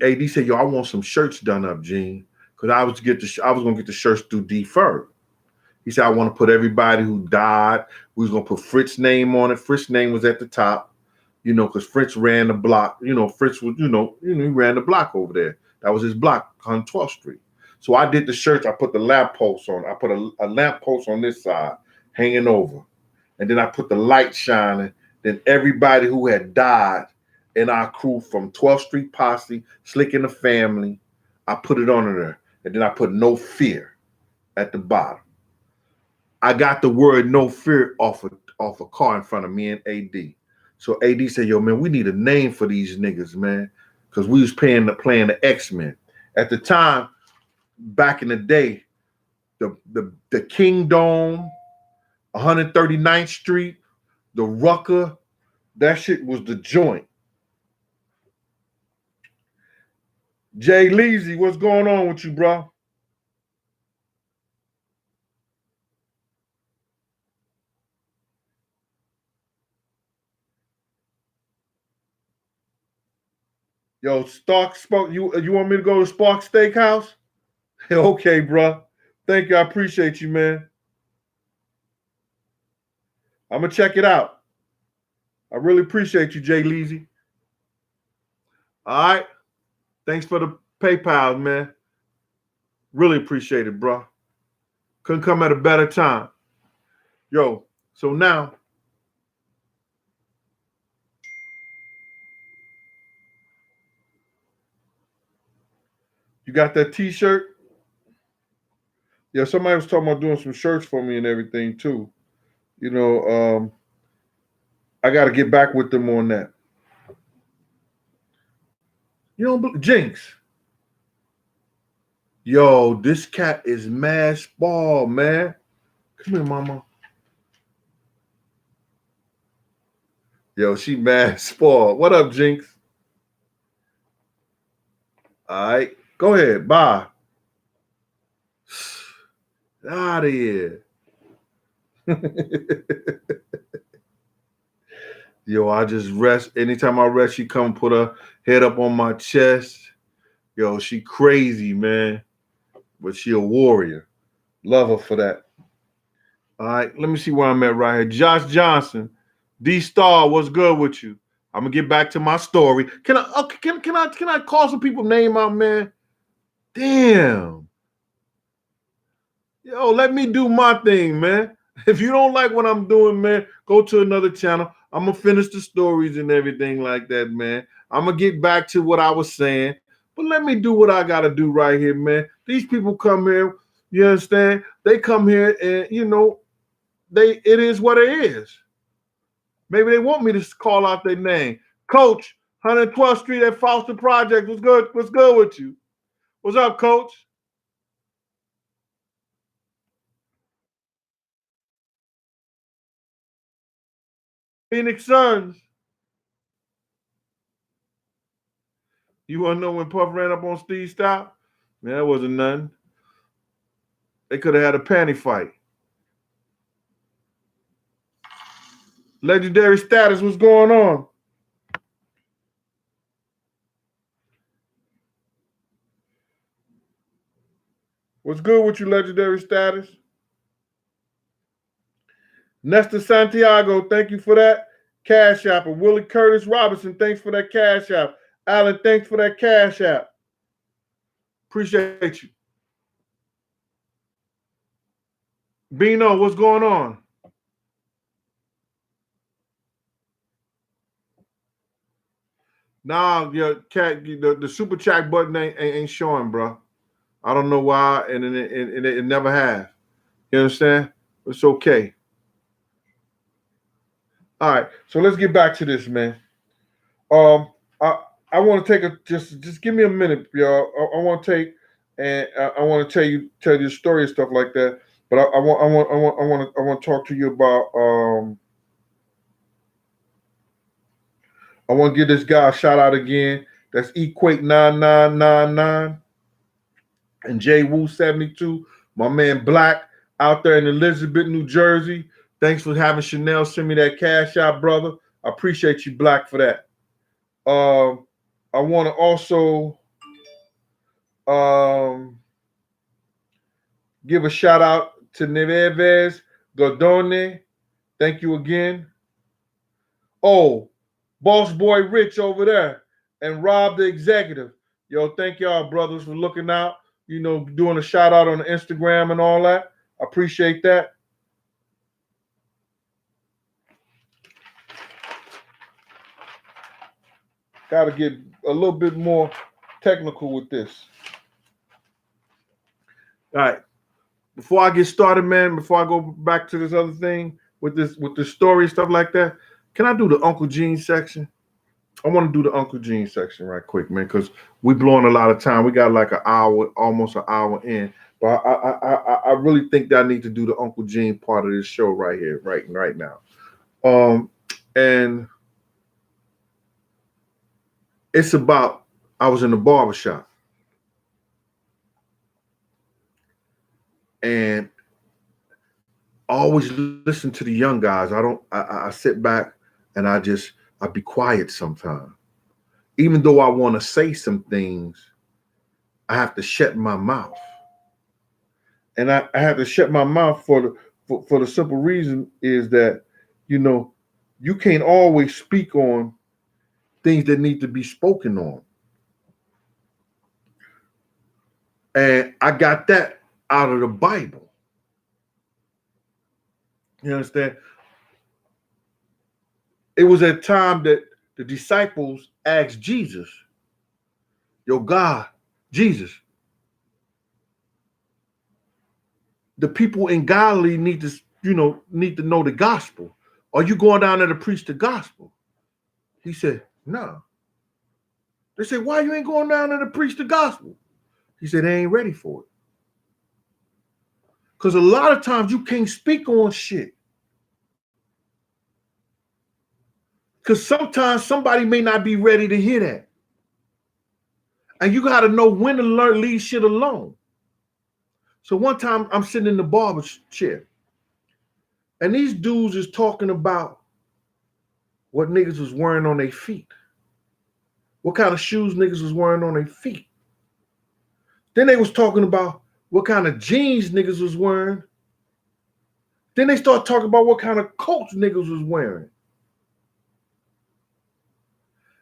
AD said, "Yo, I want some shirts done up, Gene, because I was gonna get the shirts through D-Ferg." He said, "I want to put everybody who died. We was gonna put Fritz's name on it. Fritz's name was at the top, because Fritz ran the block. Fritz was, he ran the block over there. That was his block on 12th Street. So I did the shirts. I put the lamp post on. I put a lamp post on this side, hanging over, and then I put the light shining. Then everybody who had died in our crew from 12th Street Posse, Slick and the Family, I put it on there. And then I put No Fear at the bottom. I got the word No Fear off a car in front of me and AD. So AD said, "Yo, man, we need a name for these niggas, man." Because we was playing the X-Men. At the time, back in the day, the King Dome, 139th Street, the Rucker, that shit was the joint. Jay Leezy, what's going on with you, bro? Yo, Spark, you want me to go to Spark Steakhouse? Okay, bro. Thank you. I appreciate you, man. I'm going to check it out. I really appreciate you, Jay Leezy. All right. Thanks for the PayPal, man. Really appreciate it, bro. Couldn't come at a better time. Yo, so now, you got that T-shirt? Yeah, somebody was talking about doing some shirts for me and everything, too. I got to get back with them on that. Jinx. Yo, this cat is mad spoiled, man. Come here, mama. Yo, she mad spoiled. What up, Jinx? All right. Go ahead. Bye. Out of here. Yo, I just rest. Anytime I rest, she come put her head up on my chest. Yo, she crazy, man. But she a warrior. Love her for that. All right, let me see where I'm at right here. Josh Johnson, D-Star, what's good with you? I'm gonna get back to my story. Can I call some people name out, man? Damn. Yo, let me do my thing, man. If you don't like what I'm doing, man, go to another channel. I'm going to finish the stories and everything like that, man. I'm going to get back to what I was saying. But let me do what I got to do right here, man. These people come here, you understand? They come here and, you know, it is what it is. Maybe they want me to call out their name. Coach, 112th Street at Foster Project. What's good? What's good with you? What's up, Coach? Phoenix Suns. You want to know when Puff ran up on Steve Stout? Man, that wasn't nothing. They could have had a panty fight. Legendary Status, what's going on? What's good with you, Legendary Status? Nestor Santiago, thank you for that cash app. And Willie Curtis Robinson, thanks for that cash app. Alan, thanks for that cash app. Appreciate you. Bino, what's going on? Nah, your cat, the super chat button ain't showing, bro. I don't know why, and it never has. You understand? It's okay. All right, so let's get back to this, man. I want to take just give me a minute, y'all. I want to take and I want to tell you the story and stuff like that. But I want to talk to you about I want to give this guy a shout out again. That's Equate 9999 and J Woo 72. My man Black out there in Elizabeth, New Jersey. Thanks for having Chanel send me that cash out, brother. I appreciate you, Black, for that. I want to also give a shout out to Neves Godone. Thank you again. Oh, Boss Boy Rich over there and Rob the Executive. Yo, thank y'all, brothers, for looking out. You know, doing a shout out on the Instagram and all that. I appreciate that. Got to get a little bit more technical with this. All right. Before I get started, man, before I go back to this other thing with the story stuff like that, can I do the Uncle Gene section? I want to do the Uncle Gene section right quick, man, because we blowing a lot of time. We got like an hour, almost an hour in. But I really think that I need to do the Uncle Gene part of this show right here, right now. And it's about, I was in the barbershop. And I always listen to the young guys. I sit back and I be quiet sometimes. Even though I want to say some things, I have to shut my mouth. And I have to shut my mouth for the simple reason is that, you know, you can't always speak on things that need to be spoken on. And I got that out of the Bible. You understand? It was a time that the disciples asked Jesus, "Yo, God, Jesus, the people in Galilee need to know the gospel. Are you going down there to preach the gospel?" He said, "No." They said, "Why you ain't going down there to preach the gospel?" He said, "They ain't ready for it." Because a lot of times you can't speak on shit. Because sometimes somebody may not be ready to hear that. And you got to know when to leave shit alone. So one time I'm sitting in the barber chair. And these dudes is talking about what niggas was wearing on their feet. What kind of shoes niggas was wearing on their feet. Then they was talking about what kind of jeans niggas was wearing. Then they start talking about what kind of coats niggas was wearing.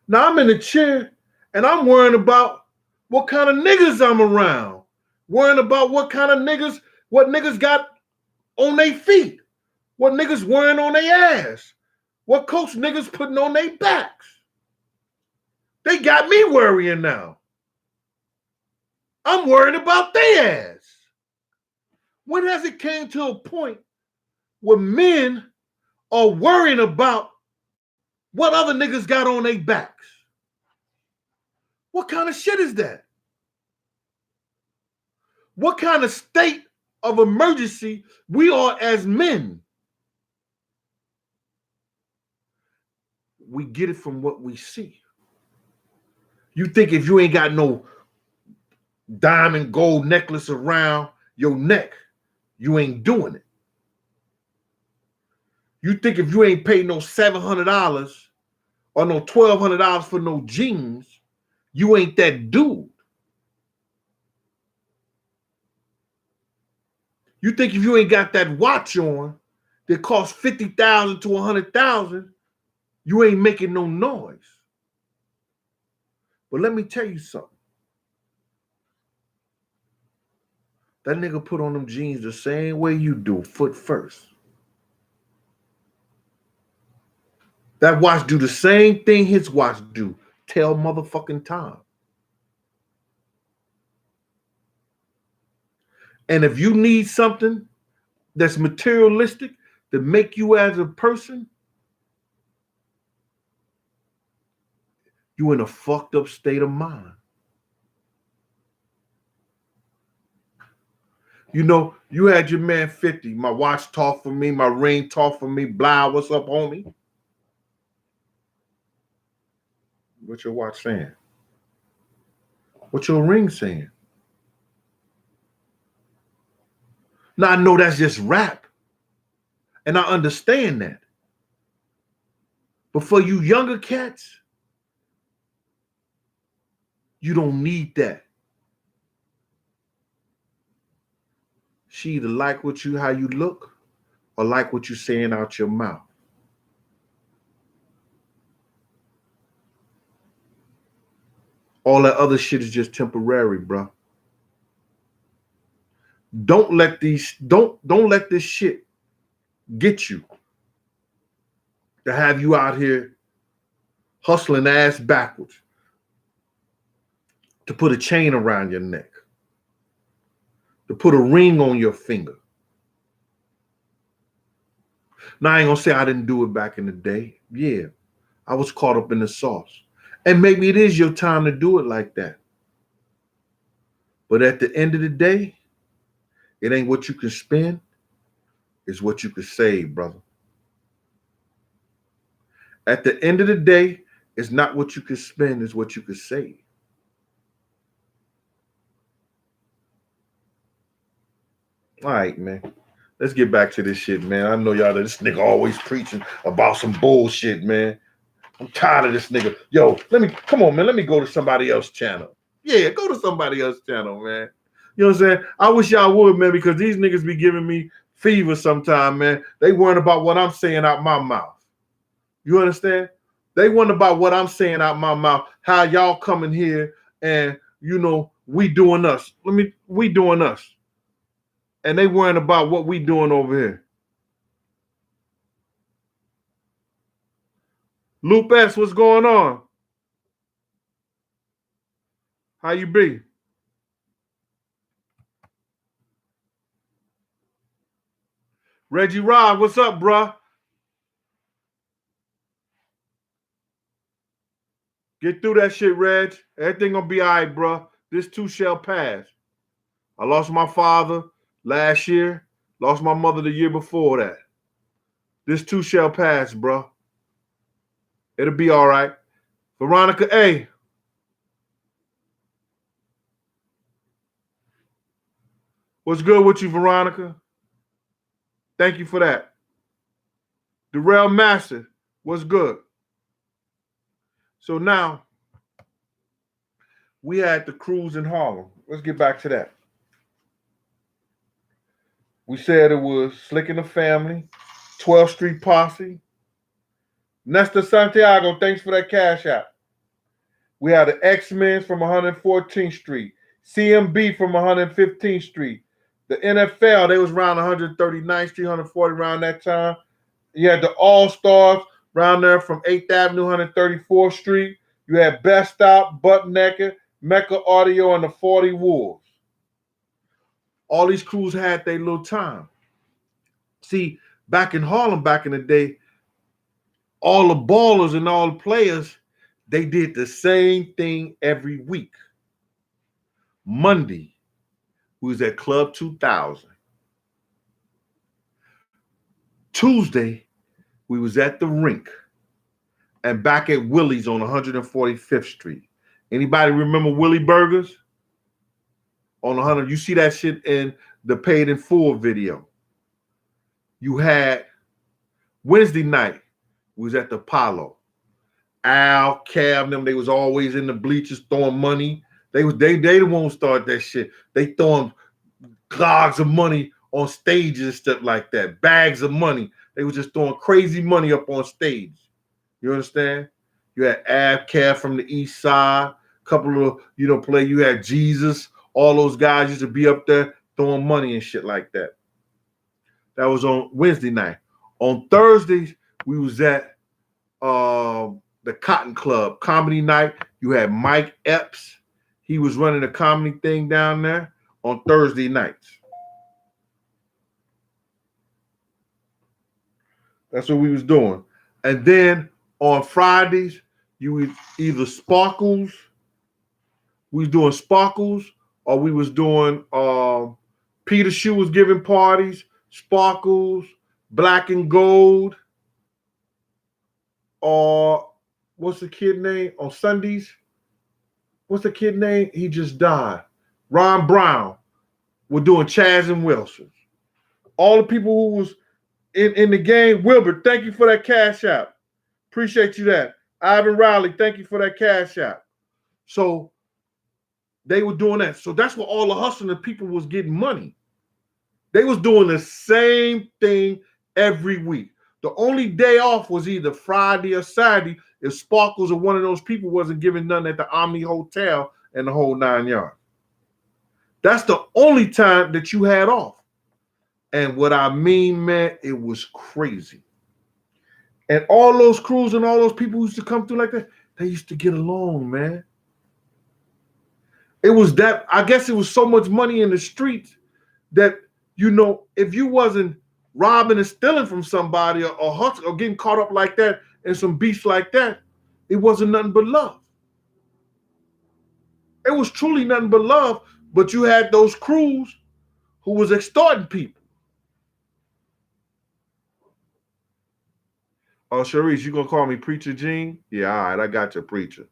Now I'm in the chair and I'm worrying about what kind of niggas I'm around. Worrying about what kind of niggas, what niggas got on their feet. What niggas wearing on their ass? What coach niggas putting on their backs? They got me worrying now. I'm worried about their ass. When has it came to a point where men are worrying about what other niggas got on their backs? What kind of shit is that? What kind of state of emergency we are as men? We get it from what we see. You think if you ain't got no diamond gold necklace around your neck, you ain't doing it. You think if you ain't paid no $700 or no $1,200 for no jeans, you ain't that dude. You think if you ain't got that watch on that costs $50,000 to $100,000, you ain't making no noise. But let me tell you something. That nigga put on them jeans the same way you do, foot first. That watch do the same thing his watch do. Tell motherfucking time. And if you need something that's materialistic to make you as a person, you in a fucked up state of mind. You know, you had your man 50. My watch talk for me. My ring talk for me. Blah, what's up, homie? What's your watch saying? What's your ring saying? Now, I know that's just rap. And I understand that. But for you younger cats, you don't need that. She either like how you look or like what you saying out your mouth. All that other shit is just temporary, bro. Don't let this shit get you to have you out here hustling ass backwards to put a chain around your neck, to put a ring on your finger. Now, I ain't gonna say I didn't do it back in the day. Yeah, I was caught up in the sauce. And maybe it is your time to do it like that. But at the end of the day, it ain't what you can spend, it's what you can save, brother. At the end of the day, it's not what you can spend, it's what you can save. All right, man. Let's get back to this shit, man. I know y'all, this nigga always preaching about some bullshit, man. I'm tired of this nigga. Yo, come on, man. Let me go to somebody else's channel. Yeah, go to somebody else's channel, man. You know what I'm saying? I wish y'all would, man, because these niggas be giving me fever sometime, man. They worrying about what I'm saying out my mouth. You understand? They worrying about what I'm saying out my mouth. How y'all coming here and, you know, we doing us. We doing us. And they worrying about what we doing over here. Lupe S, what's going on? How you be? Reggie Rod, what's up, bruh? Get through that shit, Reg. Everything gonna be all right, bruh. This too shall pass. I lost my father last year. Lost my mother the year before that. This too shall pass, bruh. It'll be all right. Veronica A. What's good with you, Veronica? Thank you for that. Darrell Master, what's good? So now, we had the cruise in Harlem. Let's get back to that. We said it was Slick and the Family, 12th Street Posse. Nestor Santiago, thanks for that cash out. We had the X-Men from 114th Street, CMB from 115th Street, The NFL, they was around 139th Street, 140 around that time. You had the All-Stars around there from 8th Avenue, 134th Street. You had Best Stop, Butt Naked, Mecca Audio, and the 40 Wolves. All these crews had their little time. See, back in Harlem, back in the day, all the ballers and all the players, they did the same thing every week. Monday, we was at Club 2000. Tuesday, we was at the rink and back at Willie's on 145th Street. Anybody remember Willie Burgers? On 100, you see that shit in the Paid in Full video. You had Wednesday night, we was at the Apollo. Al, Cab, them, they was always in the bleachers throwing money. They the ones start that shit. They throwing clogs of money on stages and stuff like that. Bags of money. They was just throwing crazy money up on stage. You understand? You had Ab, Cab from the East Side, couple of, play. You had Jesus. All those guys used to be up there throwing money and shit like that. That was on Wednesday night. On Thursdays, we was at the Cotton Club comedy night. You had Mike Epps. He was running a comedy thing down there on Thursday nights. That's what we was doing. And then on Fridays, you would either Sparkles. We was doing Sparkles, or we was doing Peter Shoe was giving parties, Sparkles, Black and Gold, or what's the kid name on Sundays? What's the kid name? He just died. Ron Brown. We're doing Chaz and Wilson. All the people who was in the game. Wilbert, thank you for that cash out. Appreciate you that. Ivan Riley, thank you for that cash out. So they were doing that. So that's what all the hustling people was getting money. They was doing the same thing every week. The only day off was either Friday or Saturday if Sparkles or one of those people wasn't giving none at the Omni Hotel and the whole 9 yards. That's the only time that you had off. And what I mean, man, it was crazy. And all those crews and all those people who used to come through like that, they used to get along, man. It was that, I guess it was so much money in the streets that, if you wasn't robbing and stealing from somebody or hustling or getting caught up like that in some beefs like that, it wasn't nothing but love. It was truly nothing but love, but you had those crews who was extorting people. Oh, Sharice, you gonna call me Preacher Gene? Yeah, all right, I got you, Preacher.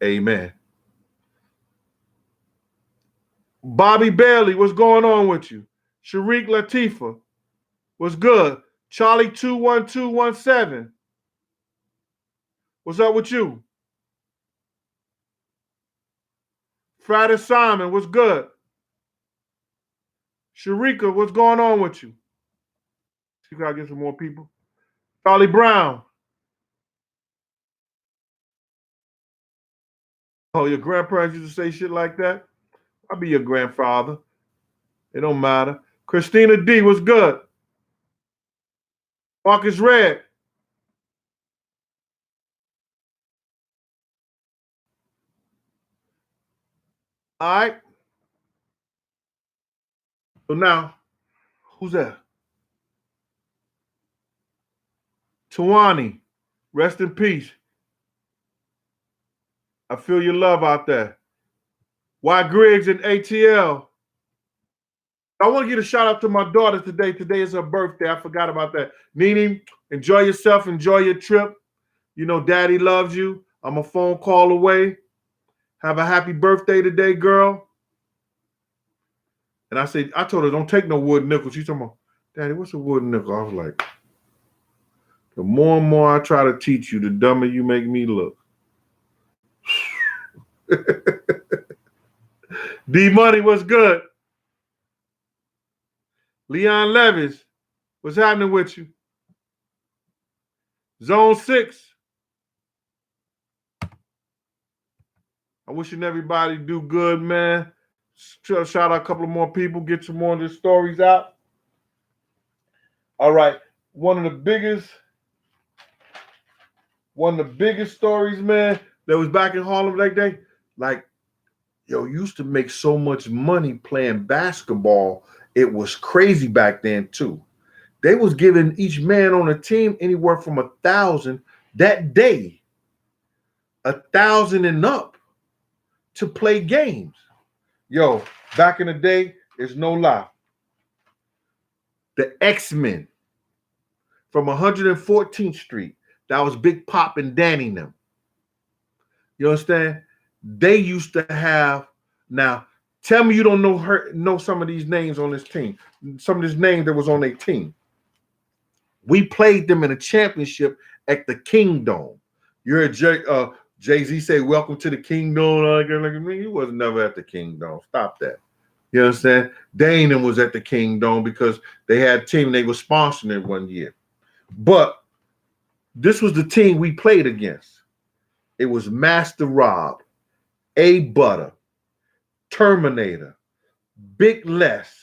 Amen. Bobby Bailey, what's going on with you? Sharik Latifa, what's good? Charlie 21217, what's up with you? Friday Simon, what's good? Sharika, what's going on with you? You gotta get some more people. Charlie Brown. Oh, your grandparents used to say shit like that? I'll be your grandfather. It don't matter. Christina D, what's good? Marcus Red. All right. So now, who's that? Tawani, rest in peace. I feel your love out there. Y. Griggs and ATL. I want to give a shout out to my daughter today. Today is her birthday. I forgot about that. Nene, enjoy yourself. Enjoy your trip. Daddy loves you. I'm a phone call away. Have a happy birthday today, girl. And I told her, don't take no wood nickel. She's talking about, Daddy, what's a wood nickel? I was like, the more and more I try to teach you, the dumber you make me look. D-Money, what's good? Leon Levis, what's happening with you? Zone 6. I'm wishing everybody do good, man. Shout out a couple of more people, get some more of the stories out. All right. One of the biggest stories, man, that was back in Harlem that day. Like, yo, used to make so much money playing basketball. It was crazy back then, too. They was giving each man on a team anywhere from 1,000 that day, 1,000 and up to play games. Yo, back in the day, it's no lie. The X-Men from 114th Street, that was Big Pop and Danny and them. You understand? They used to have, now, tell me you don't know some of these names on this team. Some of these names that was on their team. We played them in a championship at the King Dome. You heard Jay-Z say, "Welcome to the King Dome." Like, he was never at the King Dome. Stop that. You understand? Dane was at the King Dome because they had a team, they were sponsoring it one year. But this was the team we played against. It was Master Rob, A Butter, Terminator, Big Les,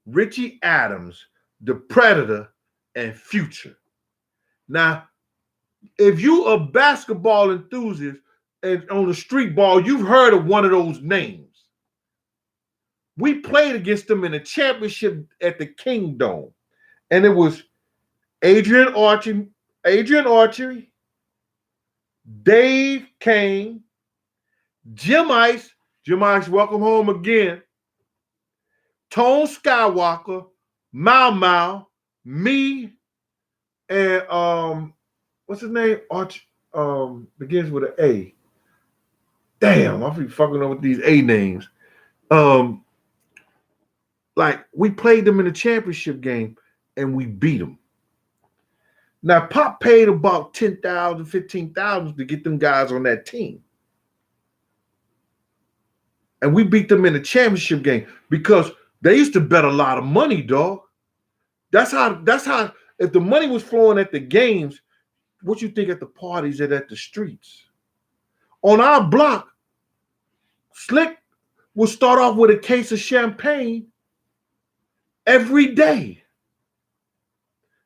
Richie Adams, The Predator, and Future. Now, if you a basketball enthusiast and on the street ball, you've heard of one of those names. We played against them in a championship at the King Dome. And it was Adrian Archery, Dave Kane, Jim Ice, welcome home again, Tone Skywalker, Mau Mau, me, and what's his name? Begins with an A. Damn, I be fucking up with these A names. Like, we played them in a championship game and we beat them. Now, Pop paid about $10,000, $15,000 to get them guys on that team. And we beat them in a championship game because they used to bet a lot of money, dog. That's how, if the money was flowing at the games, what you think at the parties and at the streets? On our block, Slick would start off with a case of champagne every day.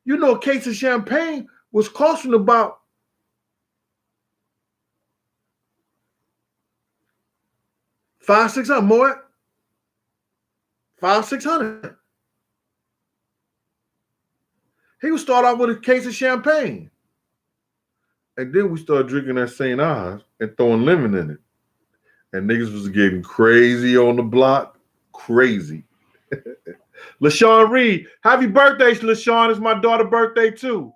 You know, a case of champagne was costing about $500-600 more. $500-600. He would start off with a case of champagne. And then we started drinking that St. Ives and throwing lemon in it. And niggas was getting crazy on the block. Crazy. LaShawn Reed, happy birthday, LaShawn. It's my daughter's birthday too.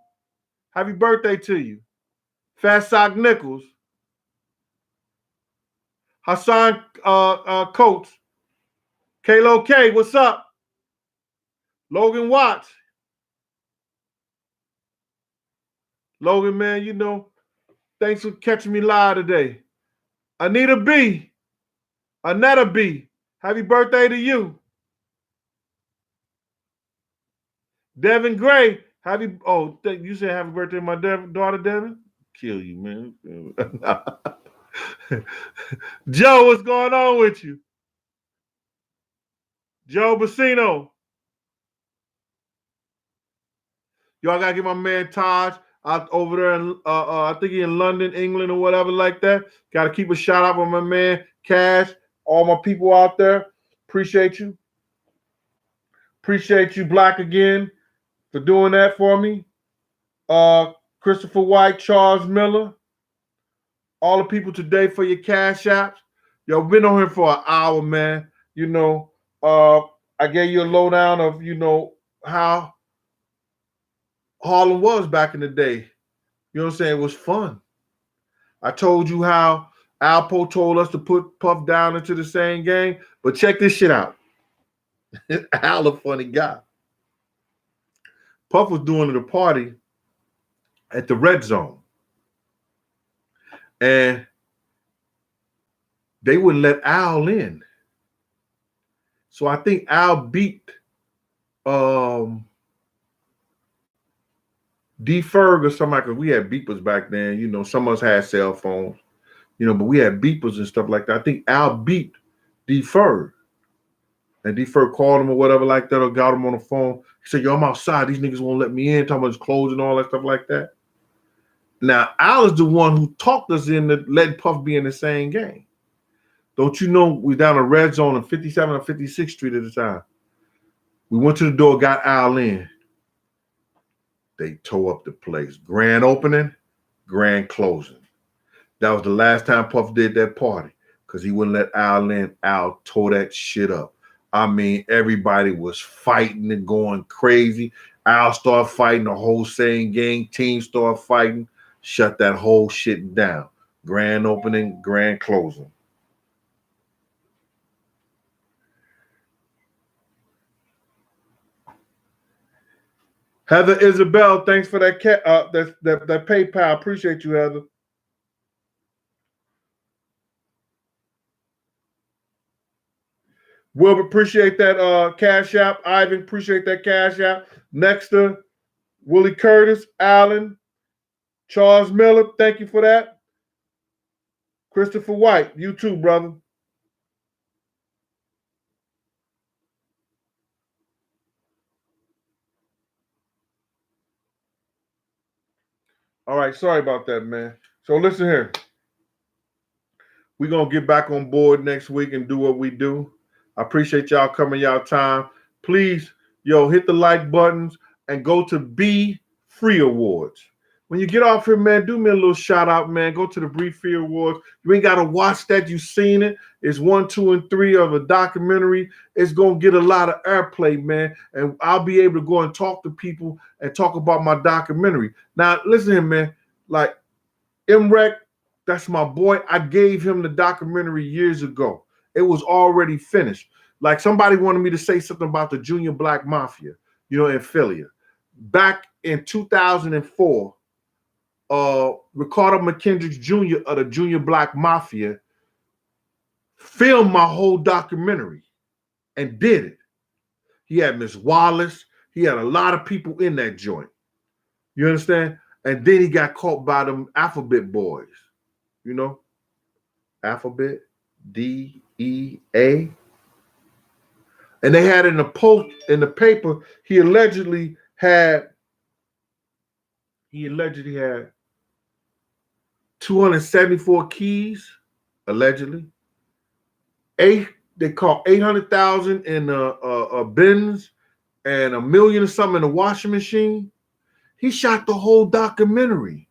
Happy birthday to you. Fat Sock Nichols. Hassan Coates. Kalo K, what's up? Logan Watts. Logan, man, you know, thanks for catching me live today. Anita B. Happy birthday to you. Devin Gray, you said happy birthday to my daughter, Devin? Kill you, man. Joe, what's going on with you? Joe Bassino. Y'all gotta get my man Taj out over there in, I think he's in London, England, or whatever like that. Gotta keep a shout out on my man Cash, all my people out there. Appreciate you. Appreciate you, Black again, for doing that for me. Christopher White, Charles Miller, all the people today for your cash apps. Yo, been on here for an hour, man. You know, I gave you a lowdown of, you know, how Harlem was back in the day. You know what I'm saying? It was fun. I told you how ALPO told us to put Puff down into the same game, but check this shit out. Al a funny guy. Puff was doing at a party at the Red Zone, and they wouldn't let Al in. So I think Al beat D Ferg or somebody, because we had beepers back then. You know, some of us had cell phones, you know, but we had beepers and stuff like that. I think Al beat D Ferg. And D-Fur called him or whatever like that, or got him on the phone. He said, yo, I'm outside. These niggas won't let me in, talking about his clothes and all that stuff like that. Now, Al is the one who talked us into letting Puff be in the same game. Don't you know we down the red zone on 57 or 56th Street at the time. We went to the door, got Al in. They tore up the place. Grand opening, grand closing. That was the last time Puff did that party because he wouldn't let Al in. Al tore that shit up. I mean, everybody was fighting and going crazy. Al started fighting, the whole same gang team started fighting. Shut that whole shit down. Grand opening, grand closing. Heather Isabel, thanks for that that PayPal. Appreciate you, Heather. Wilbur, appreciate that Cash App. Ivan, appreciate that Cash App. Nexter, Willie Curtis, Allen, Charles Miller, thank you for that. Christopher White, you too, brother. All right, sorry about that, man. So listen here. We're going to get back on board next week and do what we do. I appreciate y'all coming y'all time. Please, hit the like buttons and go to Be Free Awards. When you get off here, man, do me a little shout out, man. Go to the Be Free Awards. You ain't got to watch that. You've seen it. It's 1, 2, and 3 of a documentary. It's going to get a lot of airplay, man. And I'll be able to go and talk to people and talk about my documentary. Now, listen here, man. Like, MREC, that's my boy. I gave him the documentary years ago. It was already finished. Like somebody wanted me to say something about the Junior Black Mafia, in Philly. Back in 2004, Ricardo McKendricks Jr. of the Junior Black Mafia filmed my whole documentary and did it. He had Miss Wallace. He had a lot of people in that joint. You understand? And then he got caught by them Alphabet boys. Alphabet, DEA. And they had in the post in the paper, he allegedly had 274 keys, allegedly. They caught 800,000 in a Benz and $1 million or something in a washing machine. He shot the whole documentary.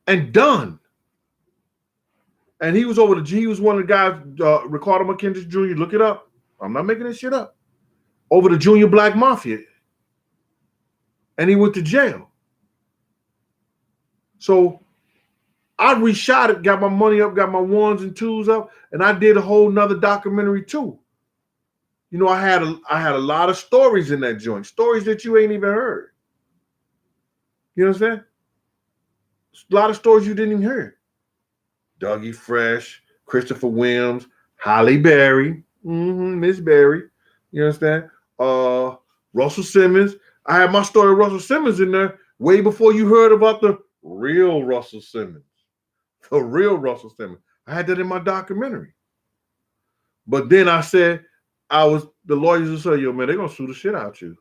And done. And he was he was one of the guys, Ricardo McKendricks Jr., look it up. I'm not making this shit up. Over the Junior Black Mafia. And he went to jail. So I reshot it, got my money up, got my 1s and 2s up, and I did a whole nother documentary too. I had a lot of stories in that joint, stories that you ain't even heard. You understand? A lot of stories you didn't even hear. Dougie Fresh, Christopher Williams, Holly Berry, Miss Berry. You understand? Russell Simmons. I had my story of Russell Simmons in there way before you heard about the real Russell Simmons. The real Russell Simmons. I had that in my documentary. But then I said, the lawyers will say, yo, man, they're going to sue the shit out you.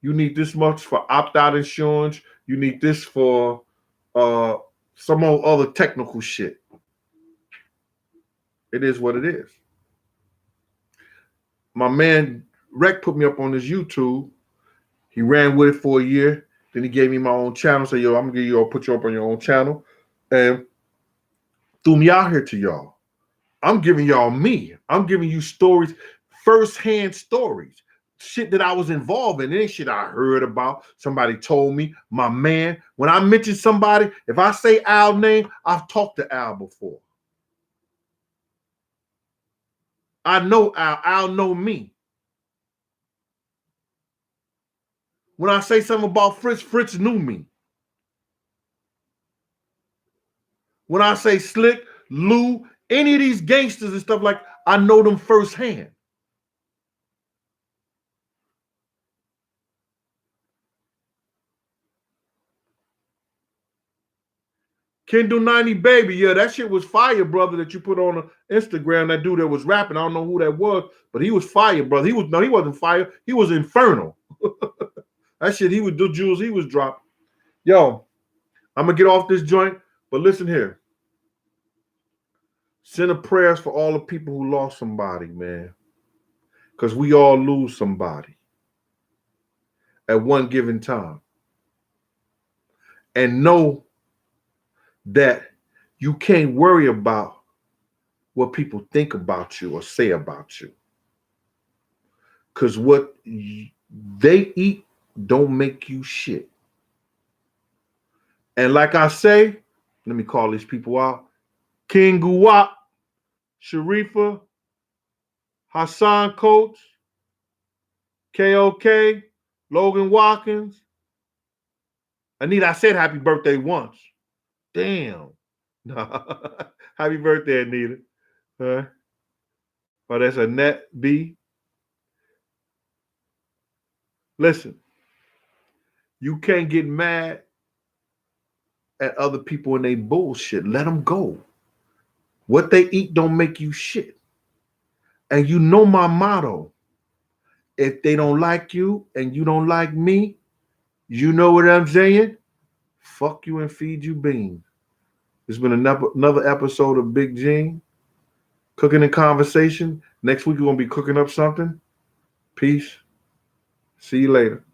You need this much for opt-out insurance. You need this for some other technical shit. It is what it is. My man Rec put me up on his YouTube. He ran with it for a year. Then he gave me my own channel. Said, yo, I'm gonna put you up on your own channel. And threw me out here to y'all. I'm giving y'all me. I'm giving you stories, first-hand stories. Shit that I was involved in. It ain't shit I heard about. Somebody told me. My man. When I mention somebody, if I say Al's name, I've talked to Al before. I know Al. Al know me. When I say something about Fritz, Fritz knew me. When I say Slick, Lou, any of these gangsters and stuff like, I know them firsthand. Kendall 90 Baby. Yeah, that shit was fire, brother, that you put on Instagram. That dude that was rapping. I don't know who that was, but he was fire, brother. He wasn't fire. He was infernal. That shit, he would do jewels, he was dropping. Yo, I'm gonna get off this joint, but listen here. Send a prayers for all the people who lost somebody, man. Because we all lose somebody at one given time. And know that you can't worry about what people think about you or say about you. Because what they eat don't make you shit. And like I say, let me call these people out. King Guwap, Sharifa, Hassan Coates, KOK, Logan Watkins. Anita, I said happy birthday once. Damn. Happy birthday, Anita. Oh, that's Annette B. Listen, you can't get mad at other people and they bullshit. Let them go. What they eat don't make you shit. And you know my motto. If they don't like you and you don't like me, you know what I'm saying? Fuck you and feed you beans. It's been another episode of Big Gene. Cooking and Conversation. Next week we're going to be cooking up something. Peace. See you later.